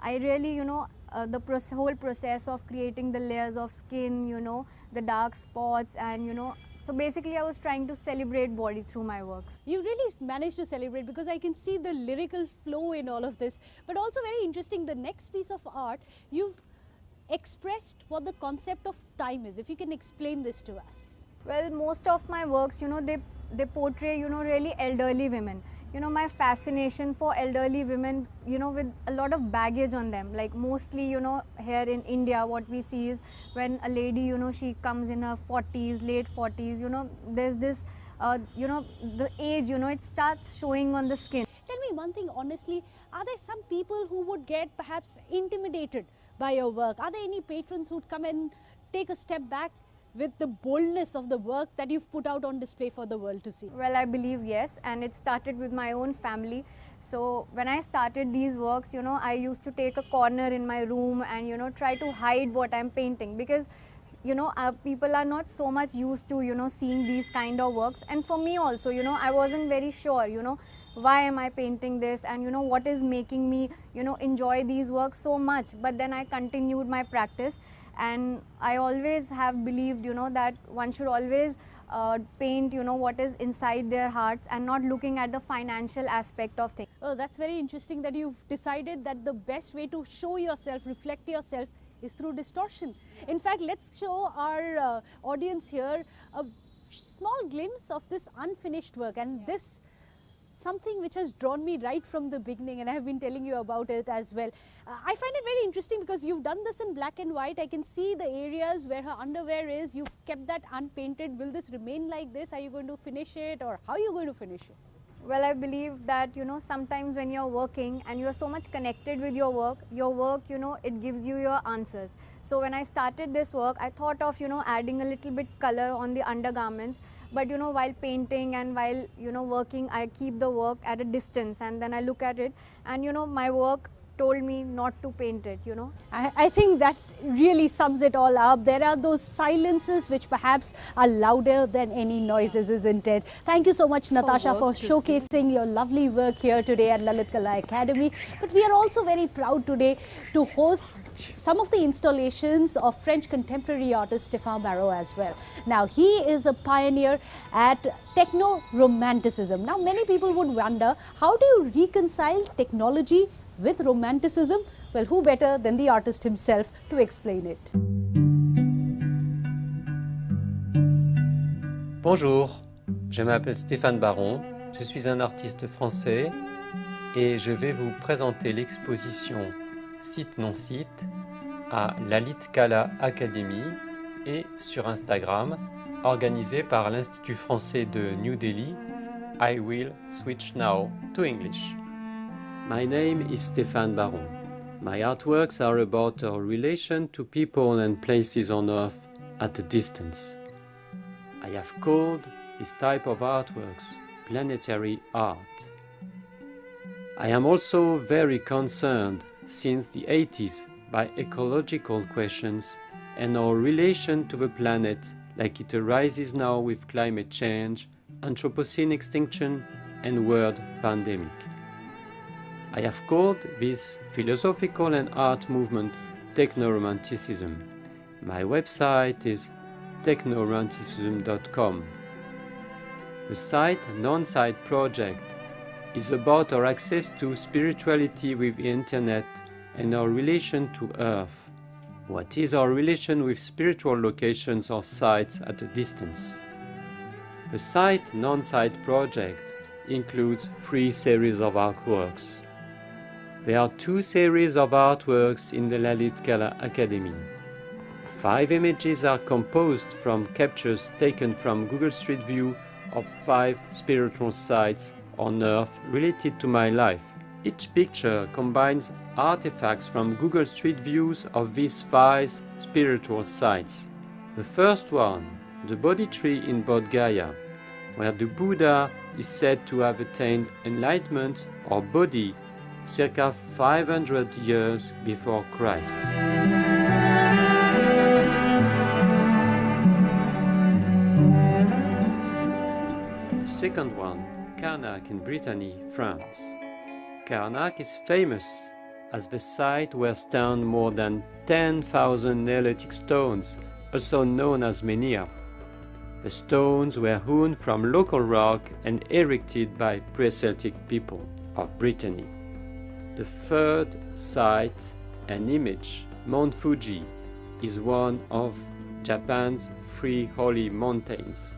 I really, the whole process of creating the layers of skin, the dark spots, and, so basically I was trying to celebrate body through my works. You really managed to celebrate, because I can see the lyrical flow in all of this. But also very interesting, the next piece of art, you've expressed what the concept of time is. If you can explain this to us. Well, most of my works, they portray, really elderly women. My fascination for elderly women, with a lot of baggage on them. Like mostly, here in India, what we see is when a lady, she comes in her 40s, late 40s, there's this, the age, it starts showing on the skin. Tell me one thing honestly, are there some people who would get perhaps intimidated by your work? Are there any patrons who'd come and take a step back with the boldness of the work that you've put out on display for the world to see? Well, I believe yes, and it started with my own family. So when I started these works, I used to take a corner in my room and try to hide what I'm painting, because people are not so much used to seeing these kind of works. And for me also, I wasn't very sure, why am I painting this, and what is making me enjoy these works so much. But then I continued my practice. And I always have believed, that one should always paint, what is inside their hearts, and not looking at the financial aspect of things. Oh, that's very interesting that you've decided that the best way to show yourself, reflect yourself, is through distortion. In fact, let's show our audience here a small glimpse of this unfinished work, and this something which has drawn me right from the beginning, and I have been telling you about it as well. I find it very interesting because you've done this in black and white. I can see the areas where her underwear is. You've kept that unpainted. Will this remain like this? Are you going to finish it, or how are you going to finish it? Well, I believe that, sometimes when you're working and you're so much connected with your work, it gives you your answers. So when I started this work, I thought of, adding a little bit color on the undergarments. But while painting and while working, I keep the work at a distance, and then I look at it, and my work told me not to paint it, you know. I think that really sums it all up. There are those silences which perhaps are louder than any noises, isn't it? Thank you so much, Natasha, for showcasing your lovely work here today at Lalit Kala Academy. But we are also very proud today to host some of the installations of French contemporary artist Stéphane Barrault as well. Now, he is a pioneer at techno-romanticism. Now, many people would wonder, how do you reconcile technology with romanticism? Well, who better than the artist himself to explain it? Bonjour, je m'appelle Stéphane Barrault, je suis un artiste français et je vais vous présenter l'exposition Site non site à Lalit Kala Academy et sur Instagram, organisée par l'Institut français de New Delhi. I will switch now to English. My name is Stéphane Barrault. My artworks are about our relation to people and places on Earth at a distance. I have called this type of artworks planetary art. I am also very concerned since the 80s by ecological questions and our relation to the planet like it arises now with climate change, Anthropocene extinction and world pandemic. I have called this philosophical and art movement techno-romanticism. My website is technoromanticism.com. The Site Non-Site project is about our access to spirituality with the internet and our relation to Earth. What is our relation with spiritual locations or sites at a distance? The Site Non-Site project includes 3 series of artworks. There are 2 series of artworks in the Lalit Kala Academy. 5 images are composed from captures taken from Google Street View of 5 spiritual sites on Earth related to my life. Each picture combines artifacts from Google Street Views of these 5 spiritual sites. The first one, the Bodhi tree in Bodh Gaya, where the Buddha is said to have attained enlightenment or Bodhi circa 500 years before Christ. The second one, Karnak in Brittany, France. Karnak is famous as the site where stand more than 10,000 Neolithic stones, also known as menhir. The stones were hewn from local rock and erected by pre-Celtic people of Brittany. The third site and image, Mount Fuji, is one of Japan's 3 holy mountains.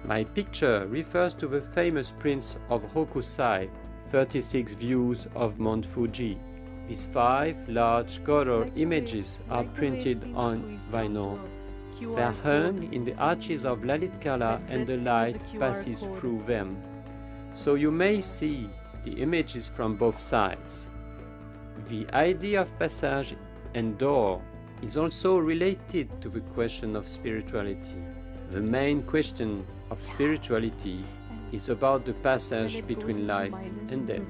My picture refers to the famous prints of Hokusai, 36 views of Mount Fuji. These 5 large color images are printed on vinyl. They are hung in the arches of Lalit Kala and the light passes through them. So you may see the images from both sides. The idea of passage and door is also related to the question of spirituality. The main question of spirituality is about the passage between life and death.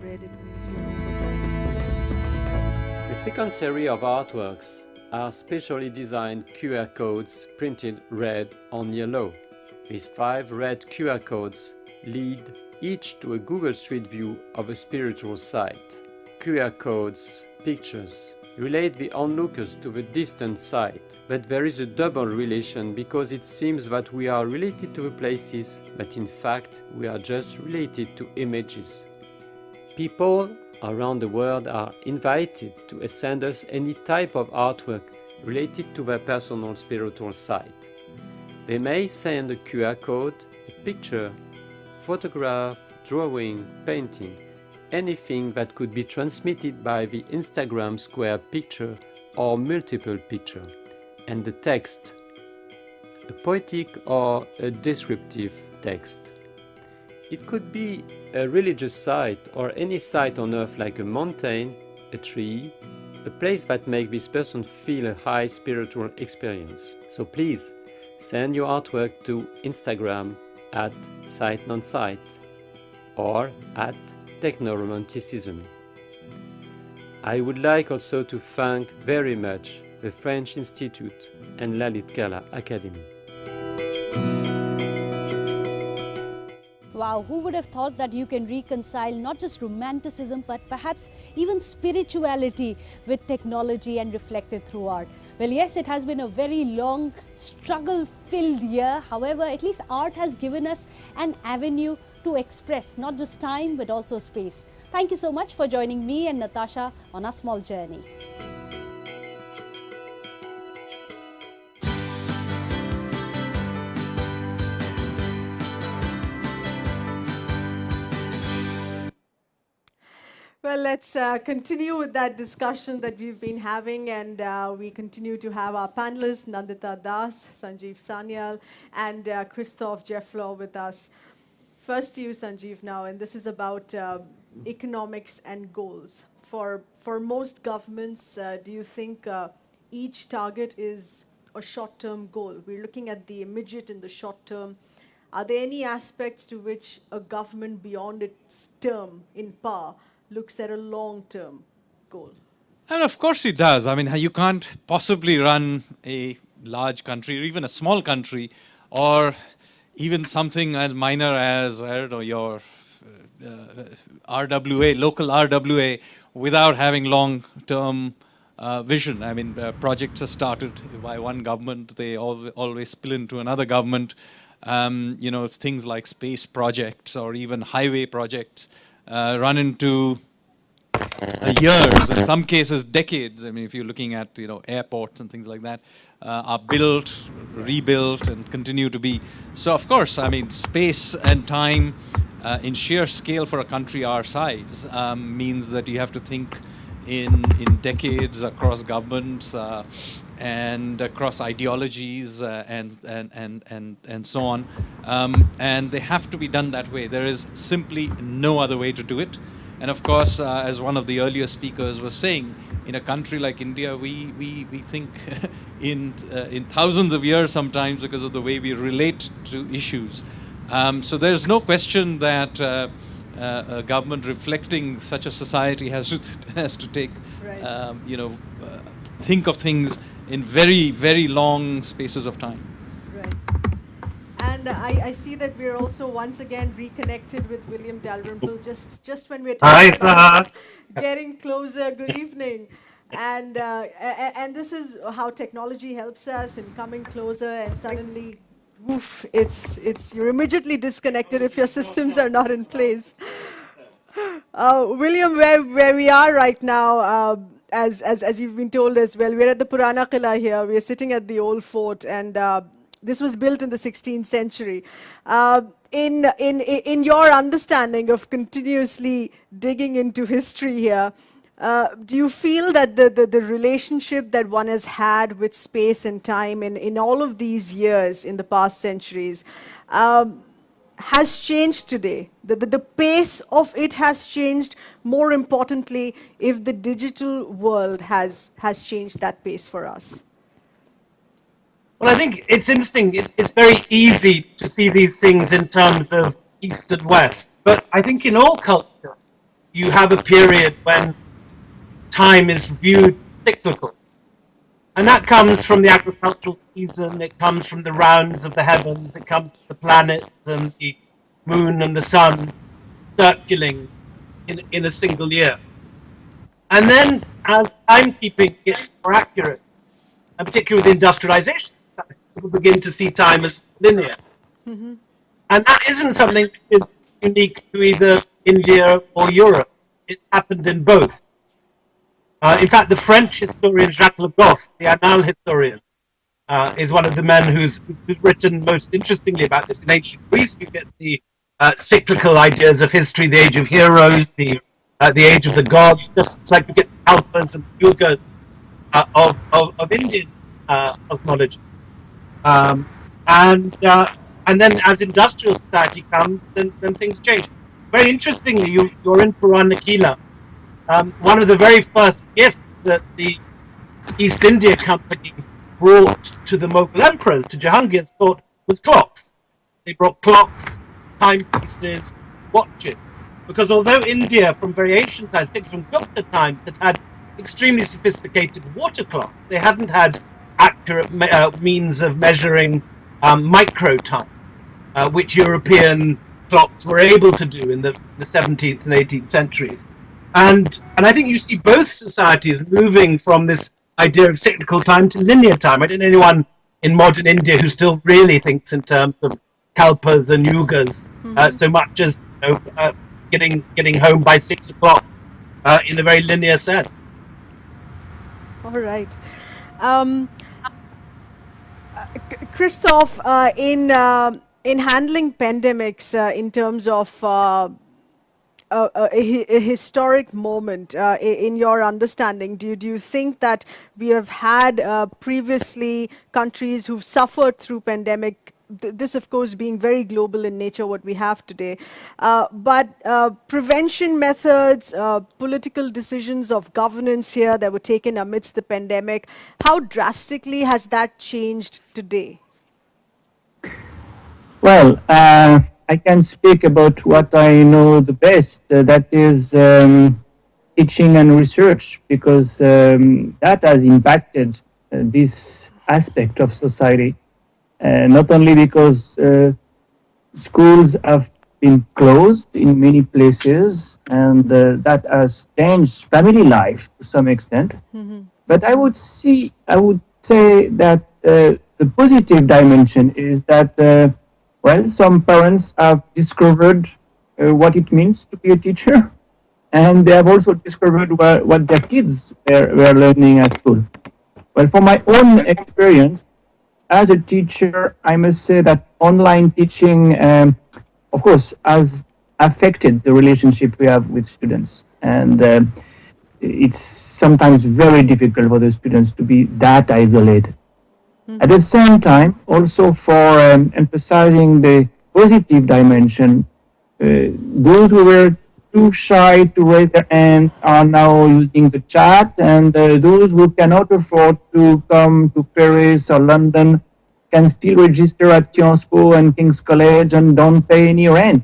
The second series of artworks are specially designed QR codes printed red on yellow. These 5 red QR codes lead each to a Google Street View of a spiritual site. QR codes, pictures, relate the onlookers to the distant site, but there is a double relation because it seems that we are related to the places, but in fact we are just related to images. People around the world are invited to send us any type of artwork related to their personal spiritual site. They may send a QR code, a picture, photograph, drawing, painting, anything that could be transmitted by the Instagram square picture or multiple picture, and the text, a poetic or a descriptive text. It could be a religious site or any site on earth like a mountain, a tree, a place that makes this person feel a high spiritual experience. So please send your artwork to Instagram at Site Non-Site or at Techno-Romanticism. I would like also to thank very much the French Institute and Lalith Academy. Wow, who would have thought that you can reconcile not just romanticism but perhaps even spirituality with technology and reflect it through art? Well, yes, it has been a very long, struggle-filled year. However, at least art has given us an avenue to express not just time but also space. Thank you so much for joining me and Natasha on our small journey. Well, let's continue with that discussion that we've been having, and we continue to have our panelists, Nandita Das, Sanjeev Sanyal, and Christophe Jaffrelot with us. First to you, Sanjeev, now, and this is about economics and goals. For most governments, do you think each target is a short-term goal? We're looking at the immediate and the short term. Are there any aspects to which a government beyond its term in power looks at a long-term goal? And of course it does. I mean, you can't possibly run a large country or even a small country or even something as minor as, I don't know, your RWA, local RWA, without having long-term vision. I mean, projects are started by one government, they always spill into another government. You know, things like space projects or even highway projects run into years, in some cases decades. I mean, if you're looking at, you know, airports and things like that, are built, rebuilt, and continue to be. So, of course, I mean, space and time in sheer scale for a country our size means that you have to think in decades across governments and across ideologies and so on. And they have to be done that way. There is simply no other way to do it. And of course, as one of the earlier speakers was saying, in a country like India, we think in thousands of years sometimes because of the way we relate to issues. So there's no question that a government reflecting such a society has to take, right. You know, think of things in very, very long spaces of time. Right. And I see that we're also once again reconnected with William Dalrymple just when we're talking about getting closer. Good evening. And this is how technology helps us in coming closer, and suddenly, woof, you're immediately disconnected if your systems are not in place. William, where we are right now, as you've been told as well, we're at the Purana Qila here. We're sitting at the old fort, and this was built in the 16th century. In your understanding of continuously digging into history here, do you feel that the relationship that one has had with space and time in all of these years in the past centuries has changed today? The pace of it has changed. More importantly, if the digital world has changed that pace for us. Well, I think it's interesting. It's very easy to see these things in terms of East and West. But I think in all culture, you have a period when time is viewed cyclical. And that comes from the agricultural season, it comes from the rounds of the heavens, it comes from the planets and the moon and the sun circling in a single year. And then as timekeeping gets more accurate, and particularly with industrialization, people begin to see time as linear. Mm-hmm. And that isn't something that is unique to either India or Europe. It happened in both. In fact, the French historian Jacques Le Goff, the Annales historian, is one of the men who's written most interestingly about this. In ancient Greece, you get the cyclical ideas of history, the age of heroes, the age of the gods, just like you get the Kalpas and the Yugas of Indian cosmology. And then as industrial society comes, then things change. Very interestingly, you're in Purana Qila. One of the very first gifts that the East India Company brought to the Mughal emperors, to Jahangir's court, was clocks. They brought clocks, timepieces, watches. Because although India, from very ancient times, particularly from Gupta times, had extremely sophisticated water clock. They hadn't had accurate means of measuring micro time, which European clocks were able to do in the 17th and 18th centuries. And I think you see both societies moving from this idea of cyclical time to linear time. I don't know anyone in modern India who still really thinks in terms of kalpas and yugas, so much as getting home by 6 o'clock in a very linear sense. All right. Christophe, in handling pandemics in terms of a historic moment, in your understanding, do you think that we have had previously countries who've suffered through pandemic, this of course being very global in nature, what we have today, but prevention methods, political decisions of governance here that were taken amidst the pandemic, how drastically has that changed today? Well, I can speak about what I know the best, that is teaching and research, because that has impacted this aspect of society. Not only because schools have been closed in many places, and that has changed family life to some extent, but I would say that the positive dimension is that well, some parents have discovered what it means to be a teacher, and they have also discovered what their kids were learning at school. Well, for my own experience as a teacher, I must say that online teaching, of course, has affected the relationship we have with students. And it's sometimes very difficult for the students to be that isolated. At the same time, also for emphasizing the positive dimension, those who were too shy to raise their hand are now using the chat, and those who cannot afford to come to Paris or London can still register at Sciences Po and King's College and don't pay any rent.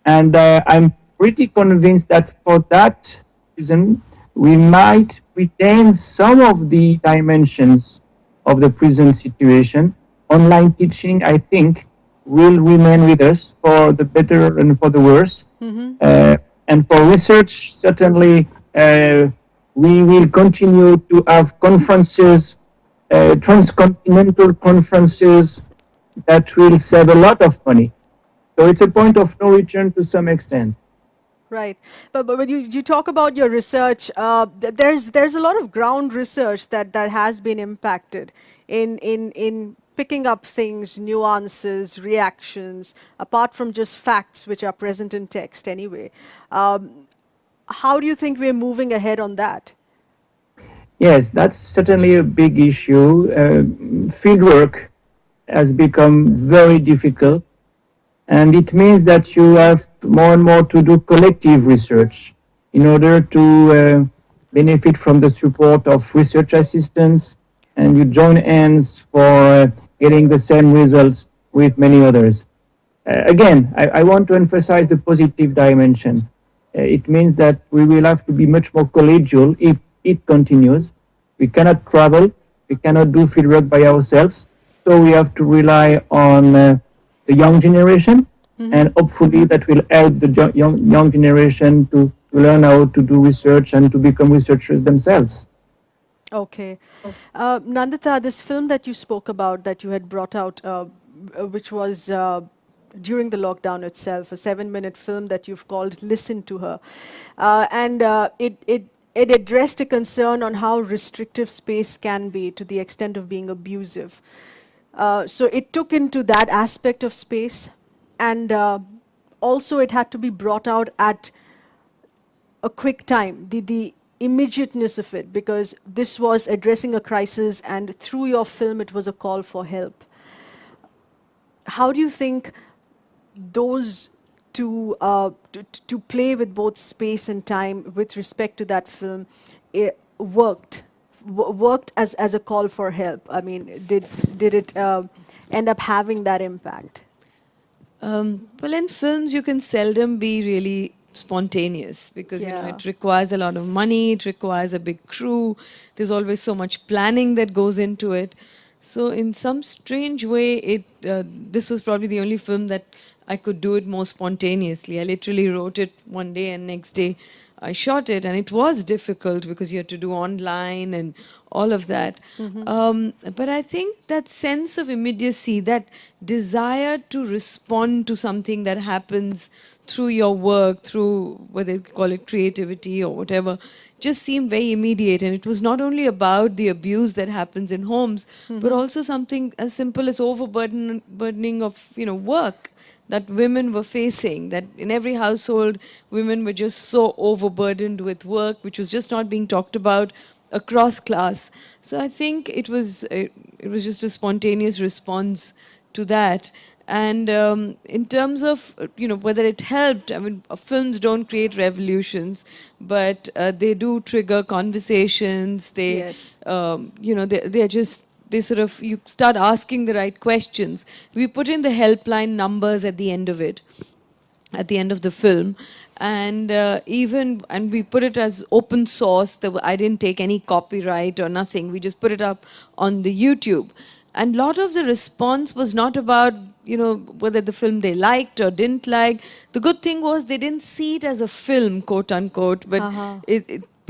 And I'm pretty convinced that for that reason, we might retain some of the dimensions of the present situation. Online teaching, I think, will remain with us for the better and for the worse. And for research, certainly, we will continue to have conferences, transcontinental conferences that will save a lot of money. So it's a point of no return to some extent. Right, but when you talk about your research, there's a lot of ground research that has been impacted in picking up things, nuances, reactions, apart from just facts which are present in text anyway. How do you think we're moving ahead on that? Yes, that's certainly a big issue. Fieldwork has become very difficult. And it means that you have more and more to do collective research in order to benefit from the support of research assistants, and you join hands for getting the same results with many others. Again, I want to emphasize the positive dimension. It means that we will have to be much more collegial if it continues. We cannot travel, we cannot do fieldwork by ourselves, so we have to rely on the young generation, and hopefully that will help the young generation to learn how to do research and to become researchers themselves. Okay. Nandita, this film that you spoke about, that you had brought out, which was during the lockdown itself, a 7-minute film that you've called Listen to Her. And it addressed a concern on how restrictive space can be to the extent of being abusive. So it took into that aspect of space, and also it had to be brought out at a quick time, the immediateness of it, because this was addressing a crisis, and through your film it was a call for help. How do you think those two, to play with both space and time with respect to that film, worked as a call for help? I mean, did it end up having that impact? Well, in films you can seldom be really spontaneous, because you know it requires a lot of money, it requires a big crew, there's always so much planning that goes into it. So in some strange way, this was probably the only film that I could do it more spontaneously. I literally wrote it one day and next day I shot it, and it was difficult because you had to do online and all of that. But I think that sense of immediacy, that desire to respond to something that happens through your work, through whether you call it creativity or whatever, just seemed very immediate. And it was not only about the abuse that happens in homes, but also something as simple as overburdening of work that women were facing, that in every household, women were just so overburdened with work, which was just not being talked about across class. So I think it was just a spontaneous response to that. And in terms of whether it helped, I mean, films don't create revolutions, but they do trigger conversations. They, they're just. They sort of, you start asking the right questions. We put in the helpline numbers at the end of it, at the end of the film. And and we put it as open source. I didn't take any copyright or nothing. We just put it up on the YouTube. And a lot of the response was not about, whether the film they liked or didn't like. The good thing was they didn't see it as a film, quote unquote, but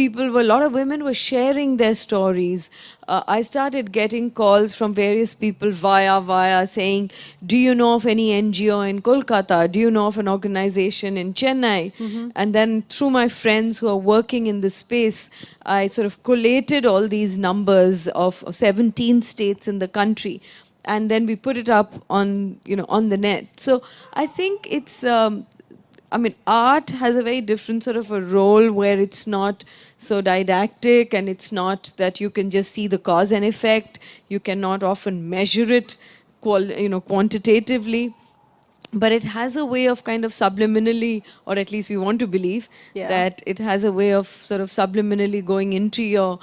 a lot of women were sharing their stories. I started getting calls from various people via saying, do you know of any NGO in Kolkata? Do you know of an organization in Chennai? And then through my friends who are working in this space, I sort of collated all these numbers of 17 states in the country. And then we put it up on, on the net. So I think it's... art has a very different sort of a role where it's not so didactic, and it's not that you can just see the cause and effect. You cannot often measure it, quantitatively. But it has a way of kind of subliminally, or at least we want to believe, that it has a way of sort of subliminally going into your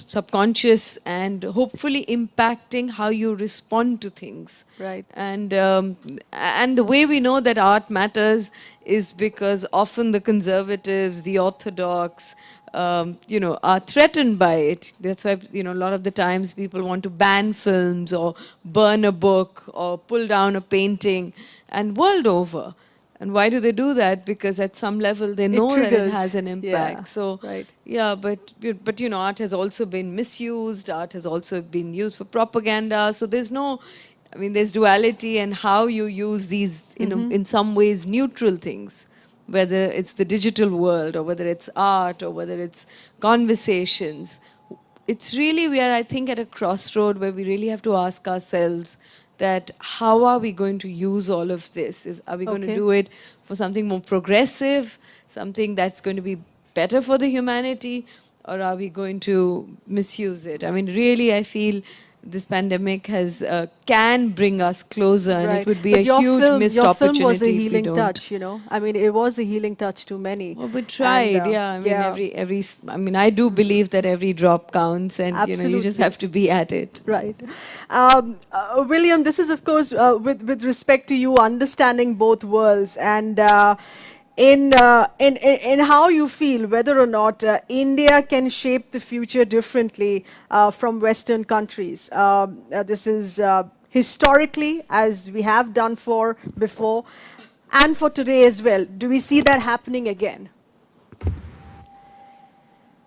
subconscious and hopefully impacting how you respond to things. Right. And the way we know that art matters is because often the conservatives, the orthodox, are threatened by it. That's why, a lot of the times people want to ban films or burn a book or pull down a painting, and world over. And why do they do that? Because at some level they know that it has an impact. So, but art has also been misused. Art has also been used for propaganda. So there's there's duality, and how you use these, in some ways, neutral things, whether it's the digital world or whether it's art or whether it's conversations. It's really, we are, I think, at a crossroad where we really have to ask ourselves that how are we going to use all of this? Are we going to do it for something more progressive, something that's going to be better for the humanity, or are we going to misuse it? I mean, really, I feel this pandemic can bring us closer, and it would be a huge missed opportunity. Your film was a healing touch, I mean, it was a healing touch to many. Well, we tried, I mean, I do believe that every drop counts, and you just have to be at it. Right. William, this is, of course, with respect to you understanding both worlds, and in how you feel whether or not India can shape the future differently from Western countries. This is historically, as we have done before, and for today as well. Do we see that happening again?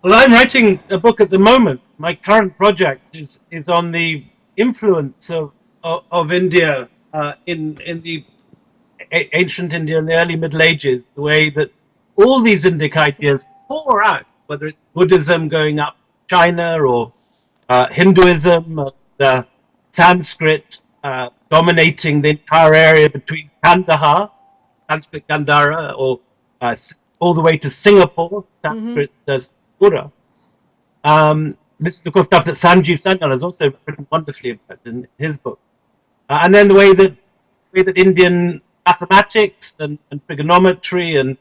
Well, I'm writing a book at the moment. My current project is on the influence of India in the ancient India in the early Middle Ages, the way that all these Indic ideas pour out, whether it's Buddhism going up China or Hinduism, Sanskrit dominating the entire area between Kandahar, Sanskrit Gandhara, or all the way to Singapore, Sanskrit Pura. This is, of course, stuff that Sanjeev Sanyal has also written wonderfully about in his book. And then the way that Indian mathematics and trigonometry and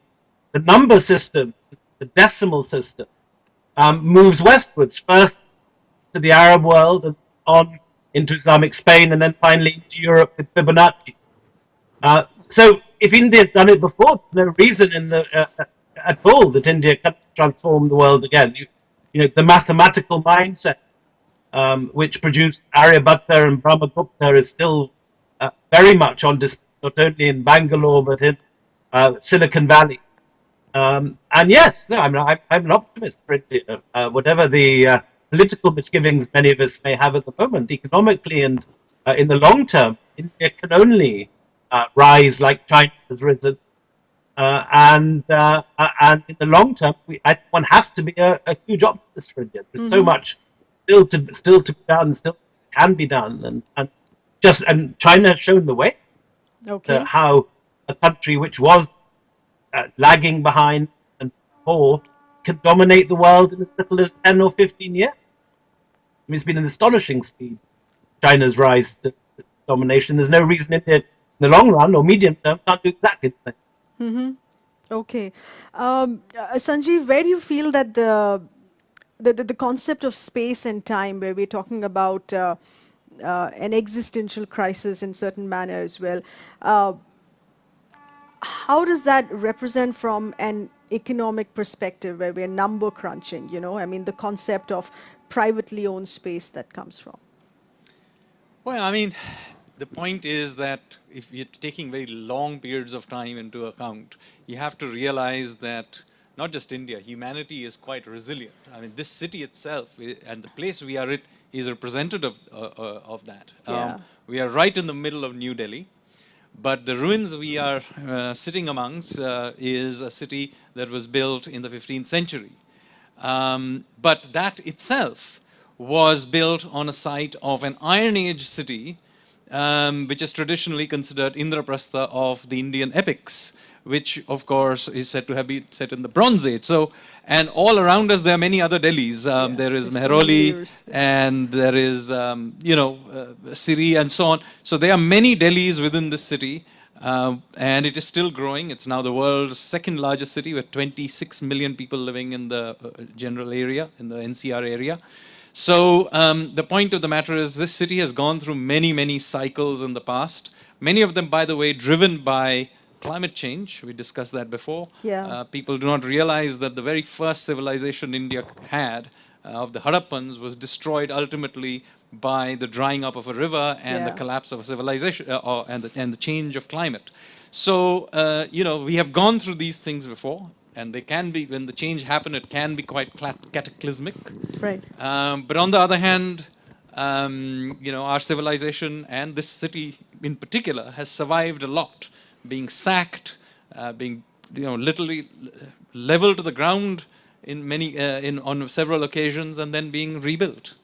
the number system, the decimal system, moves westwards, first to the Arab world and on into Islamic Spain, and then finally into Europe with Fibonacci. So if India had done it before, there's no reason at all that India can't transform the world again. The mathematical mindset which produced Aryabhatta and Brahmagupta is still very much on display, not only in Bangalore but in Silicon Valley. And yes, I'm an optimist for India. Whatever the political misgivings many of us may have at the moment, economically and in the long term, India can only rise like China has risen. And in the long term, one has to be a huge optimist for India. There's so much still to be done, still can be done, and China has shown the way. Okay. How a country which was lagging behind and poor can dominate the world in as little as 10 or 15 years. I mean, it's been an astonishing speed, China's rise to domination. There's no reason India, in the long run or medium term, can't do exactly the same. Mm-hmm. Okay. Sanjeev, where do you feel that the concept of space and time, where we're talking about an existential crisis in certain manner as well, how does that represent from an economic perspective, where we're number crunching, I mean, the concept of privately owned space that comes from? Well, I mean, the point is that if you're taking very long periods of time into account, you have to realize that not just India, humanity is quite resilient. I mean, this city itself and the place we are in is representative of that. Yeah. We are right in the middle of New Delhi, but the ruins we are sitting amongst is a city that was built in the 15th century. But that itself was built on a site of an Iron Age city, which is traditionally considered Indraprastha of the Indian epics, which of course is said to have been set in the Bronze Age. So, and all around us there are many other Delhis. There is Mehrauli, and there is, Siri and so on. So there are many Delhis within this city, and it is still growing. It's now the world's second largest city with 26 million people living in the general area, in the NCR area. So the point of the matter is this city has gone through many, many cycles in the past. Many of them, by the way, driven by climate change. We discussed that before. Yeah. People do not realize that the very first civilization India had of the Harappans was destroyed ultimately by the drying up of a river and the collapse of a civilization and the change of climate. So, we have gone through these things before. And they can be, when the change happens, it can be quite cataclysmic. Right. But on the other hand, our civilization and this city in particular has survived a lot, being sacked, being literally leveled to the ground on several occasions, and then being rebuilt.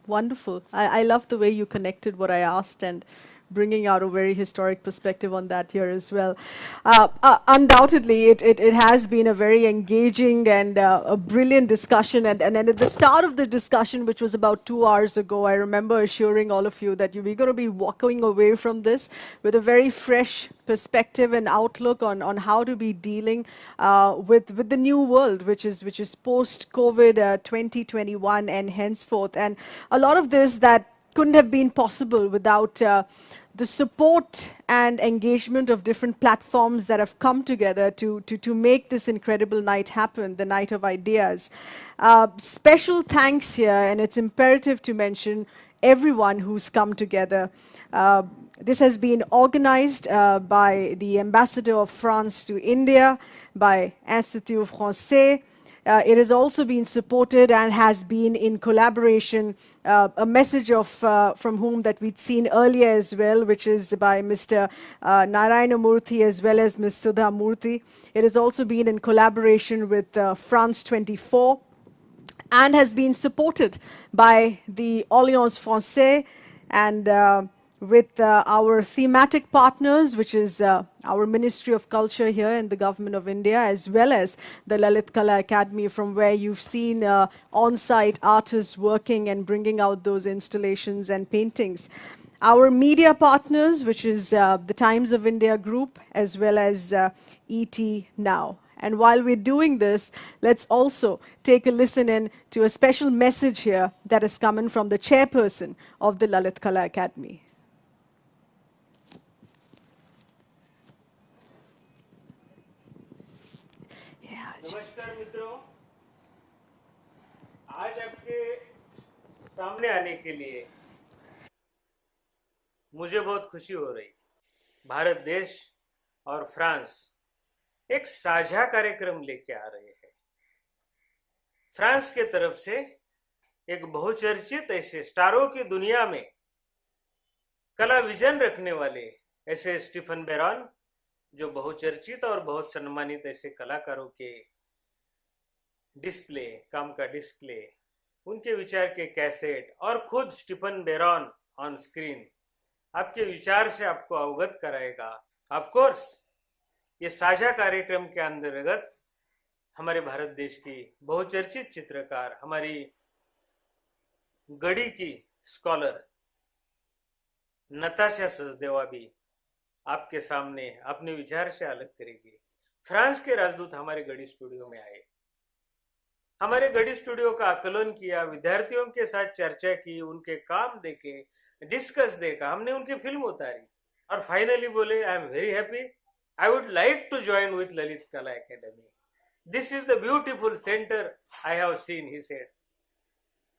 Wonderful. I love the way you connected what I asked and bringing out a very historic perspective on that here as well. Undoubtedly, it has been a very engaging and a brilliant discussion. And at the start of the discussion, which was about 2 hours ago, I remember assuring all of you that we're going to be walking away from this with a very fresh perspective and outlook on how to be dealing with the new world, which is post-COVID 2021 and henceforth. And a lot of this that couldn't have been possible without the support and engagement of different platforms that have come together to make this incredible night happen, the Night of Ideas. Special thanks here, and it's imperative to mention everyone who's come together. This has been organized by the Ambassador of France to India, by Institut Français. It has also been supported and has been in collaboration, a message of from whom that we'd seen earlier as well, which is by Mr. Narain as well as Ms. Sudha Murthy. It has also been in collaboration with France 24 and has been supported by the Alliance Française and with our thematic partners, which is our Ministry of Culture here in the Government of India, as well as the Lalit Kala Academy, from where you've seen on-site artists working and bringing out those installations and paintings. Our media partners, which is the Times of India Group, as well as ET Now. And while we're doing this, let's also take a listen in to a special message here that has come in from the chairperson of the Lalit Kala Academy. मित्रों, आज आपके सामने आने के लिए मुझे बहुत खुशी हो रही। भारत देश और फ्रांस एक साझा कार्यक्रम लेके आ रहे हैं। फ्रांस के तरफ से एक बहुचर्चित ऐसे स्टारों की दुनिया में कला विजन रखने वाले ऐसे स्टीफन बेरॉन, जो बहुचर्चित और बहुत सम्मानित ऐसे कलाकारों के डिस्प्ले, काम का डिस्प्ले, उनके विचार के कैसेट और खुद स्टीफन बेरॉन ऑन स्क्रीन आपके विचार से आपको अवगत कराएगा। ऑफ कोर्स ये साझा कार्यक्रम के अंतर्गत हमारे भारत देश की बहुचर्चित चित्रकार, हमारी गढ़ी की स्कॉलर नताशा सचदेवा भी आपके सामने अपने विचार से अलग करेगी। फ्रांस के राजदूत हमारे गढ़ी स्टूडियो में आए, हमारे गढ़ी स्टूडियो का आकलन किया, विद्यार्थियों के साथ चर्चा की, उनके काम देखे, डिस्कस देखा, हमने उनकी फिल्म उतारी और फाइनली बोले I am very happy, I would like to join with Lalit Kala academy, this is the beautiful centre I have seen, he said.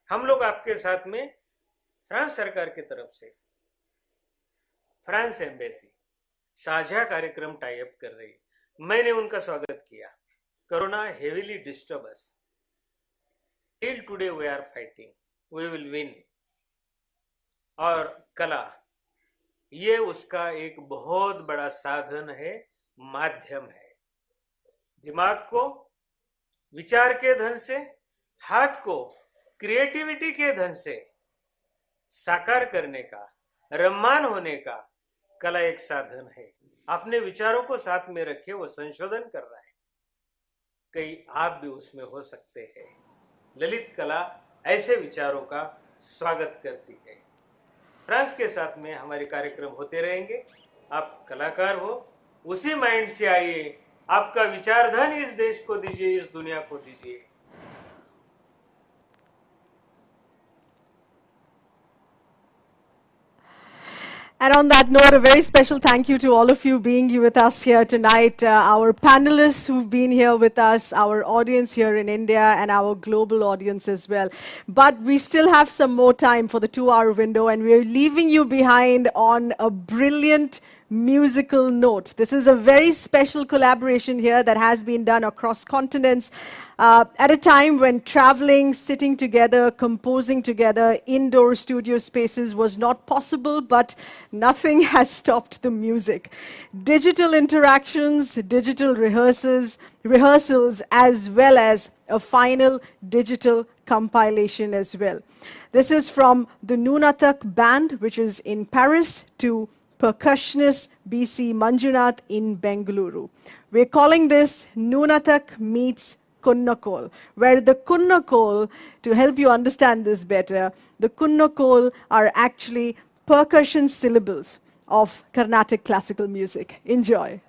हम लोग आपके साथ में फ्रांस सरकार की तरफ से फ्रांस एम्बेसी साझा कार्यक्रम टाई अप कर रही। मैंने उनका स्वागत किया। Corona heavily disturb us, till today we are fighting, we will win. और कला ये उसका एक बहुत बड़ा साधन है, माध्यम है। दिमाग को विचार के धन से, हाथ को क्रिएटिविटी के धन से साकार करने का, रम्मान होने का कला एक साधन है। अपने विचारों को साथ में रखे, वो संशोधन कर रहा है, कहीं आप भी उसमें हो सकते हैं। ललित कला ऐसे विचारों का स्वागत करती है। फ्रांस के साथ में हमारे कार्यक्रम होते रहेंगे। आप कलाकार हो, उसी माइंड से आइए, आपका विचार धन इस देश को दीजिए, इस दुनिया को दीजिए। And on that note, a very special thank you to all of you being with us here tonight, our panelists who've been here with us, our audience here in India, and our global audience as well. But we still have some more time for the 2-hour window, and we're leaving you behind on a brilliant musical note. This is a very special collaboration here that has been done across continents at a time when traveling, sitting together, composing together, indoor studio spaces was not possible, but nothing has stopped the music. Digital interactions, digital rehearsals, as well as a final digital compilation as well. This is from the Nunatak band, which is in Paris, to percussionist B.C. Manjunath in Bengaluru. We're calling this Nunatak meets Kunnakol, where the Kunnakol, to help you understand this better, the Kunnakol are actually percussion syllables of Carnatic classical music. Enjoy.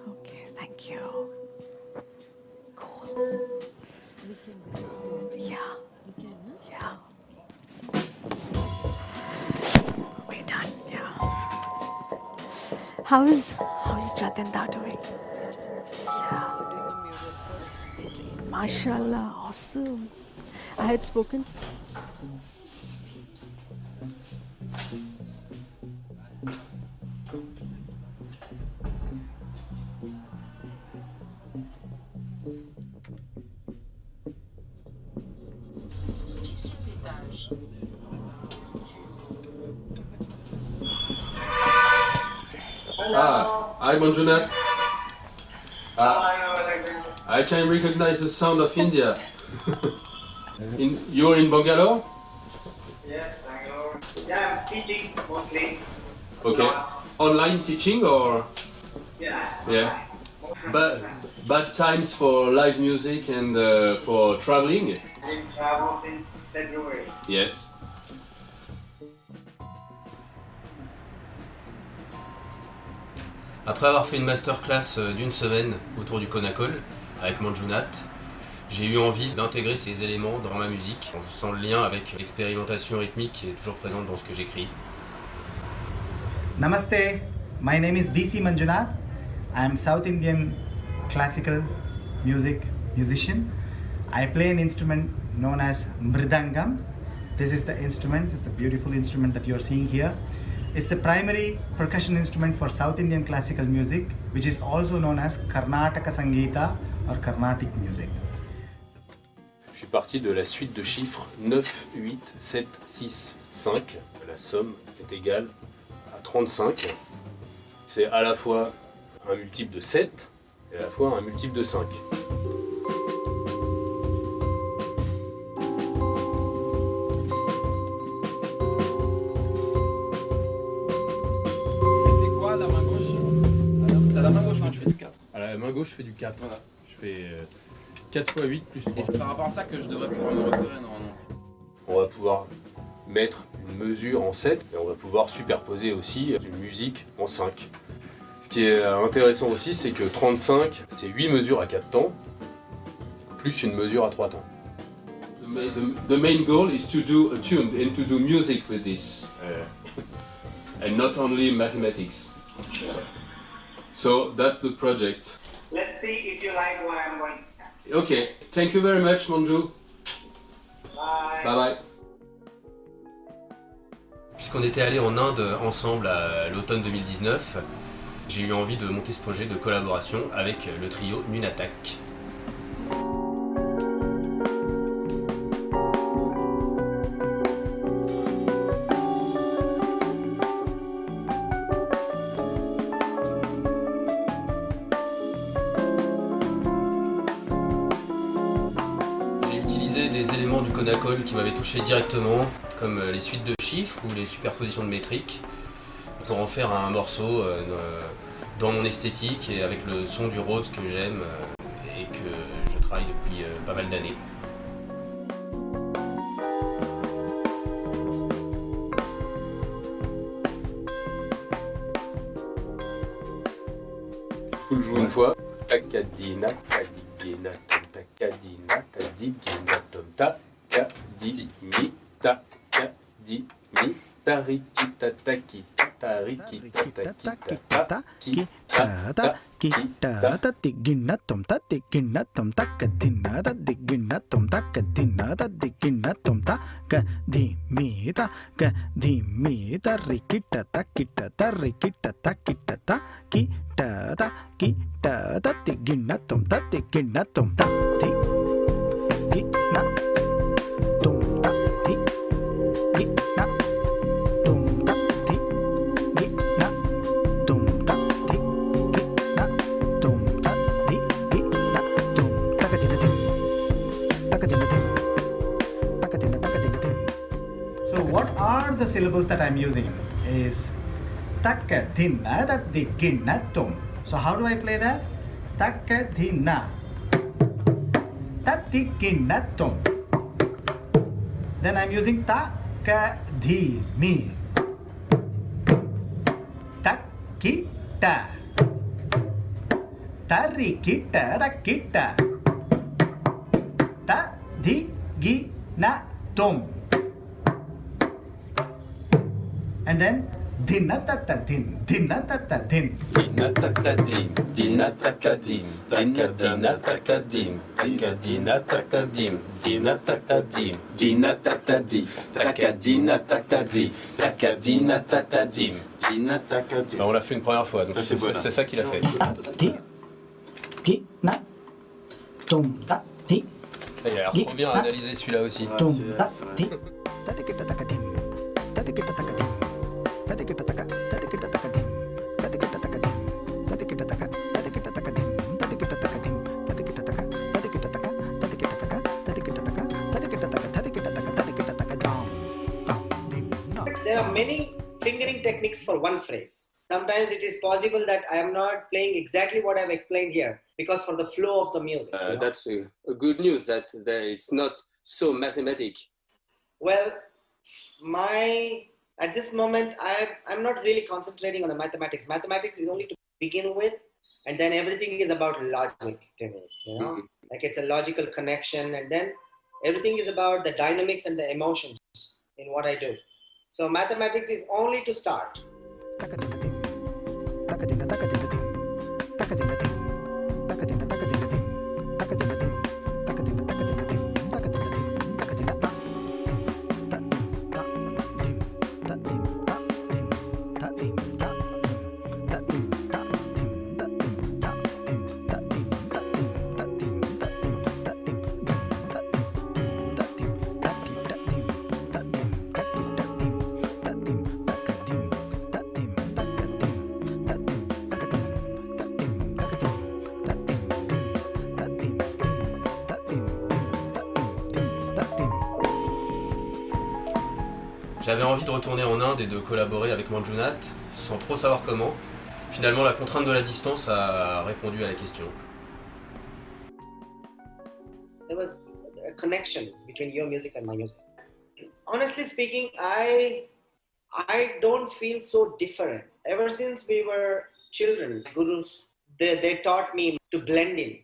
Okay, thank you. Cool. Yeah. Yeah. We're done. Yeah. How is Jatendra doing? Yeah. Mashallah, awesome. I had spoken. Hi Manjunath. I can recognize the sound of India. You're in Bangalore? Yes, Bangalore. Yeah, I'm teaching mostly. Okay. Not. Online teaching or? Yeah. Yeah. But bad times for live music and for traveling? I didn't travel since February. Yes. Après avoir fait une masterclass d'une semaine autour du Ecological avec Manjunath, j'ai eu envie d'intégrer ces éléments dans ma musique, en faisant le lien avec l'expérimentation rythmique qui est toujours présente dans ce que j'écris. Namaste, my name is BC Manjunath. I am South Indian classical musician. I play an instrument known as Mridangam. This is the instrument, it's the beautiful instrument that you're seeing here. It's the primary percussion instrument for South Indian classical music, which is also known as Karnataka Sangeeta or Carnatic music. Je suis parti de la suite de chiffres 9, 8, 7, 6, 5. La somme est égale à 35. C'est à la fois un multiple de 7 et à la fois un multiple de 5. C'était quoi la main gauche? C'est à la main gauche que tu fais du 4. À la main gauche, je fais du 4. Voilà. Je fais 4 x 8 plus 3. Et c'est par rapport à ça que je devrais pouvoir me repérer normalement. On va pouvoir mettre une mesure en 7 et on va pouvoir superposer aussi une musique en 5. Ce qui est intéressant aussi, c'est que 35, c'est 8 mesures à 4 temps, plus une mesure à 3 temps. The main goal is to do a tune and to do music with this, and not only mathematics. So that's the project. Let's see if you like what I'm going to start. Okay, thank you very much, Manju. Bye. Bye bye. Puisqu'on était allés en Inde ensemble à l'automne 2019, j'ai eu envie de monter ce projet de collaboration avec le trio Nunatak. J'ai utilisé des éléments du Ecological qui m'avaient touché directement, comme les suites de chiffres ou les superpositions de métriques, pour en faire un morceau dans mon esthétique et avec le son du Rhodes que j'aime et que je travaille depuis pas mal d'années. Je vous le joue une fois. Takadina, tadigina, tom takadina, tadigina, tom takadimi, takadimi, tarikita, takita, tarikita, takita, kita, kita, Tigina tom ta tigina tom takadina da digina tom takadina da digina tom takadimita kadimita rikita takita tarikita takita takita takita da tigina tom ta tigina tom ta tigina tom ta tigina tom ta tigina tom ta tigina tom ta tigina tom takadina tim takadina tim takadina takadina tim. So what are the syllables that I'm using is takadina da digina tom. So how do I play that? Takadina tatigina tom. Then I'm using takadimi takita tarikita takita tadigina tom. And then dinatata din dinatata din Dinatakadim, dinatakadim, dinatakadim, dinatakadim, dinatakadim, dinatakadim, takadinatakadim, takadinatakadim, dinatakadim. On l'a fait une première fois, donc c'est ça qu'il a fait. Gina tom ta ti. Il a l'air trop bien à analyser celui-là aussi. Tom ta ti tatikita takadim tatikita takadim tatikita taka tatikita takadim tatikita takadim tatikita taka tatikita takadim tatikita takadim tatikita taka tatikita taka tatikita taka tatikita taka tatikita taka tatikita taka tatikita taka dam. There are many fingering techniques for one phrase. Sometimes it is possible that I am not playing exactly what I've explained here because for the flow of the music. That's a good news that it's not so mathematic. Well, at this moment, I'm not really concentrating on the mathematics. Mathematics is only to begin with, and then everything is about logic to me, you know? Like it's a logical connection, and then everything is about the dynamics and the emotions in what I do. So mathematics is only to start. J'avais envie de retourner en Inde et de collaborer avec Manjunat, sans trop savoir comment. Finalement, la contrainte de la distance a répondu à la question. There was a connection between your music and my music. Honestly speaking, I don't feel so different. Ever since we were children, gurus, they taught me to blend in.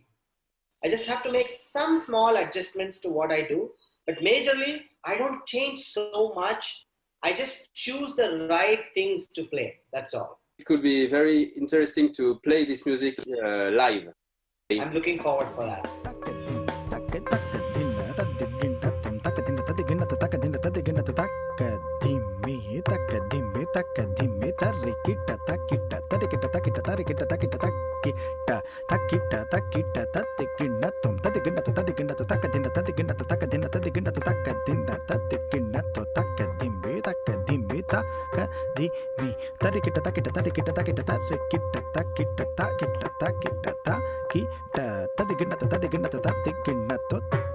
I just have to make some small adjustments to what I do, but majorly, I don't change so much. I just choose the right things to play, that's all. It could be very interesting to play this music live. I'm looking forward for that. Kita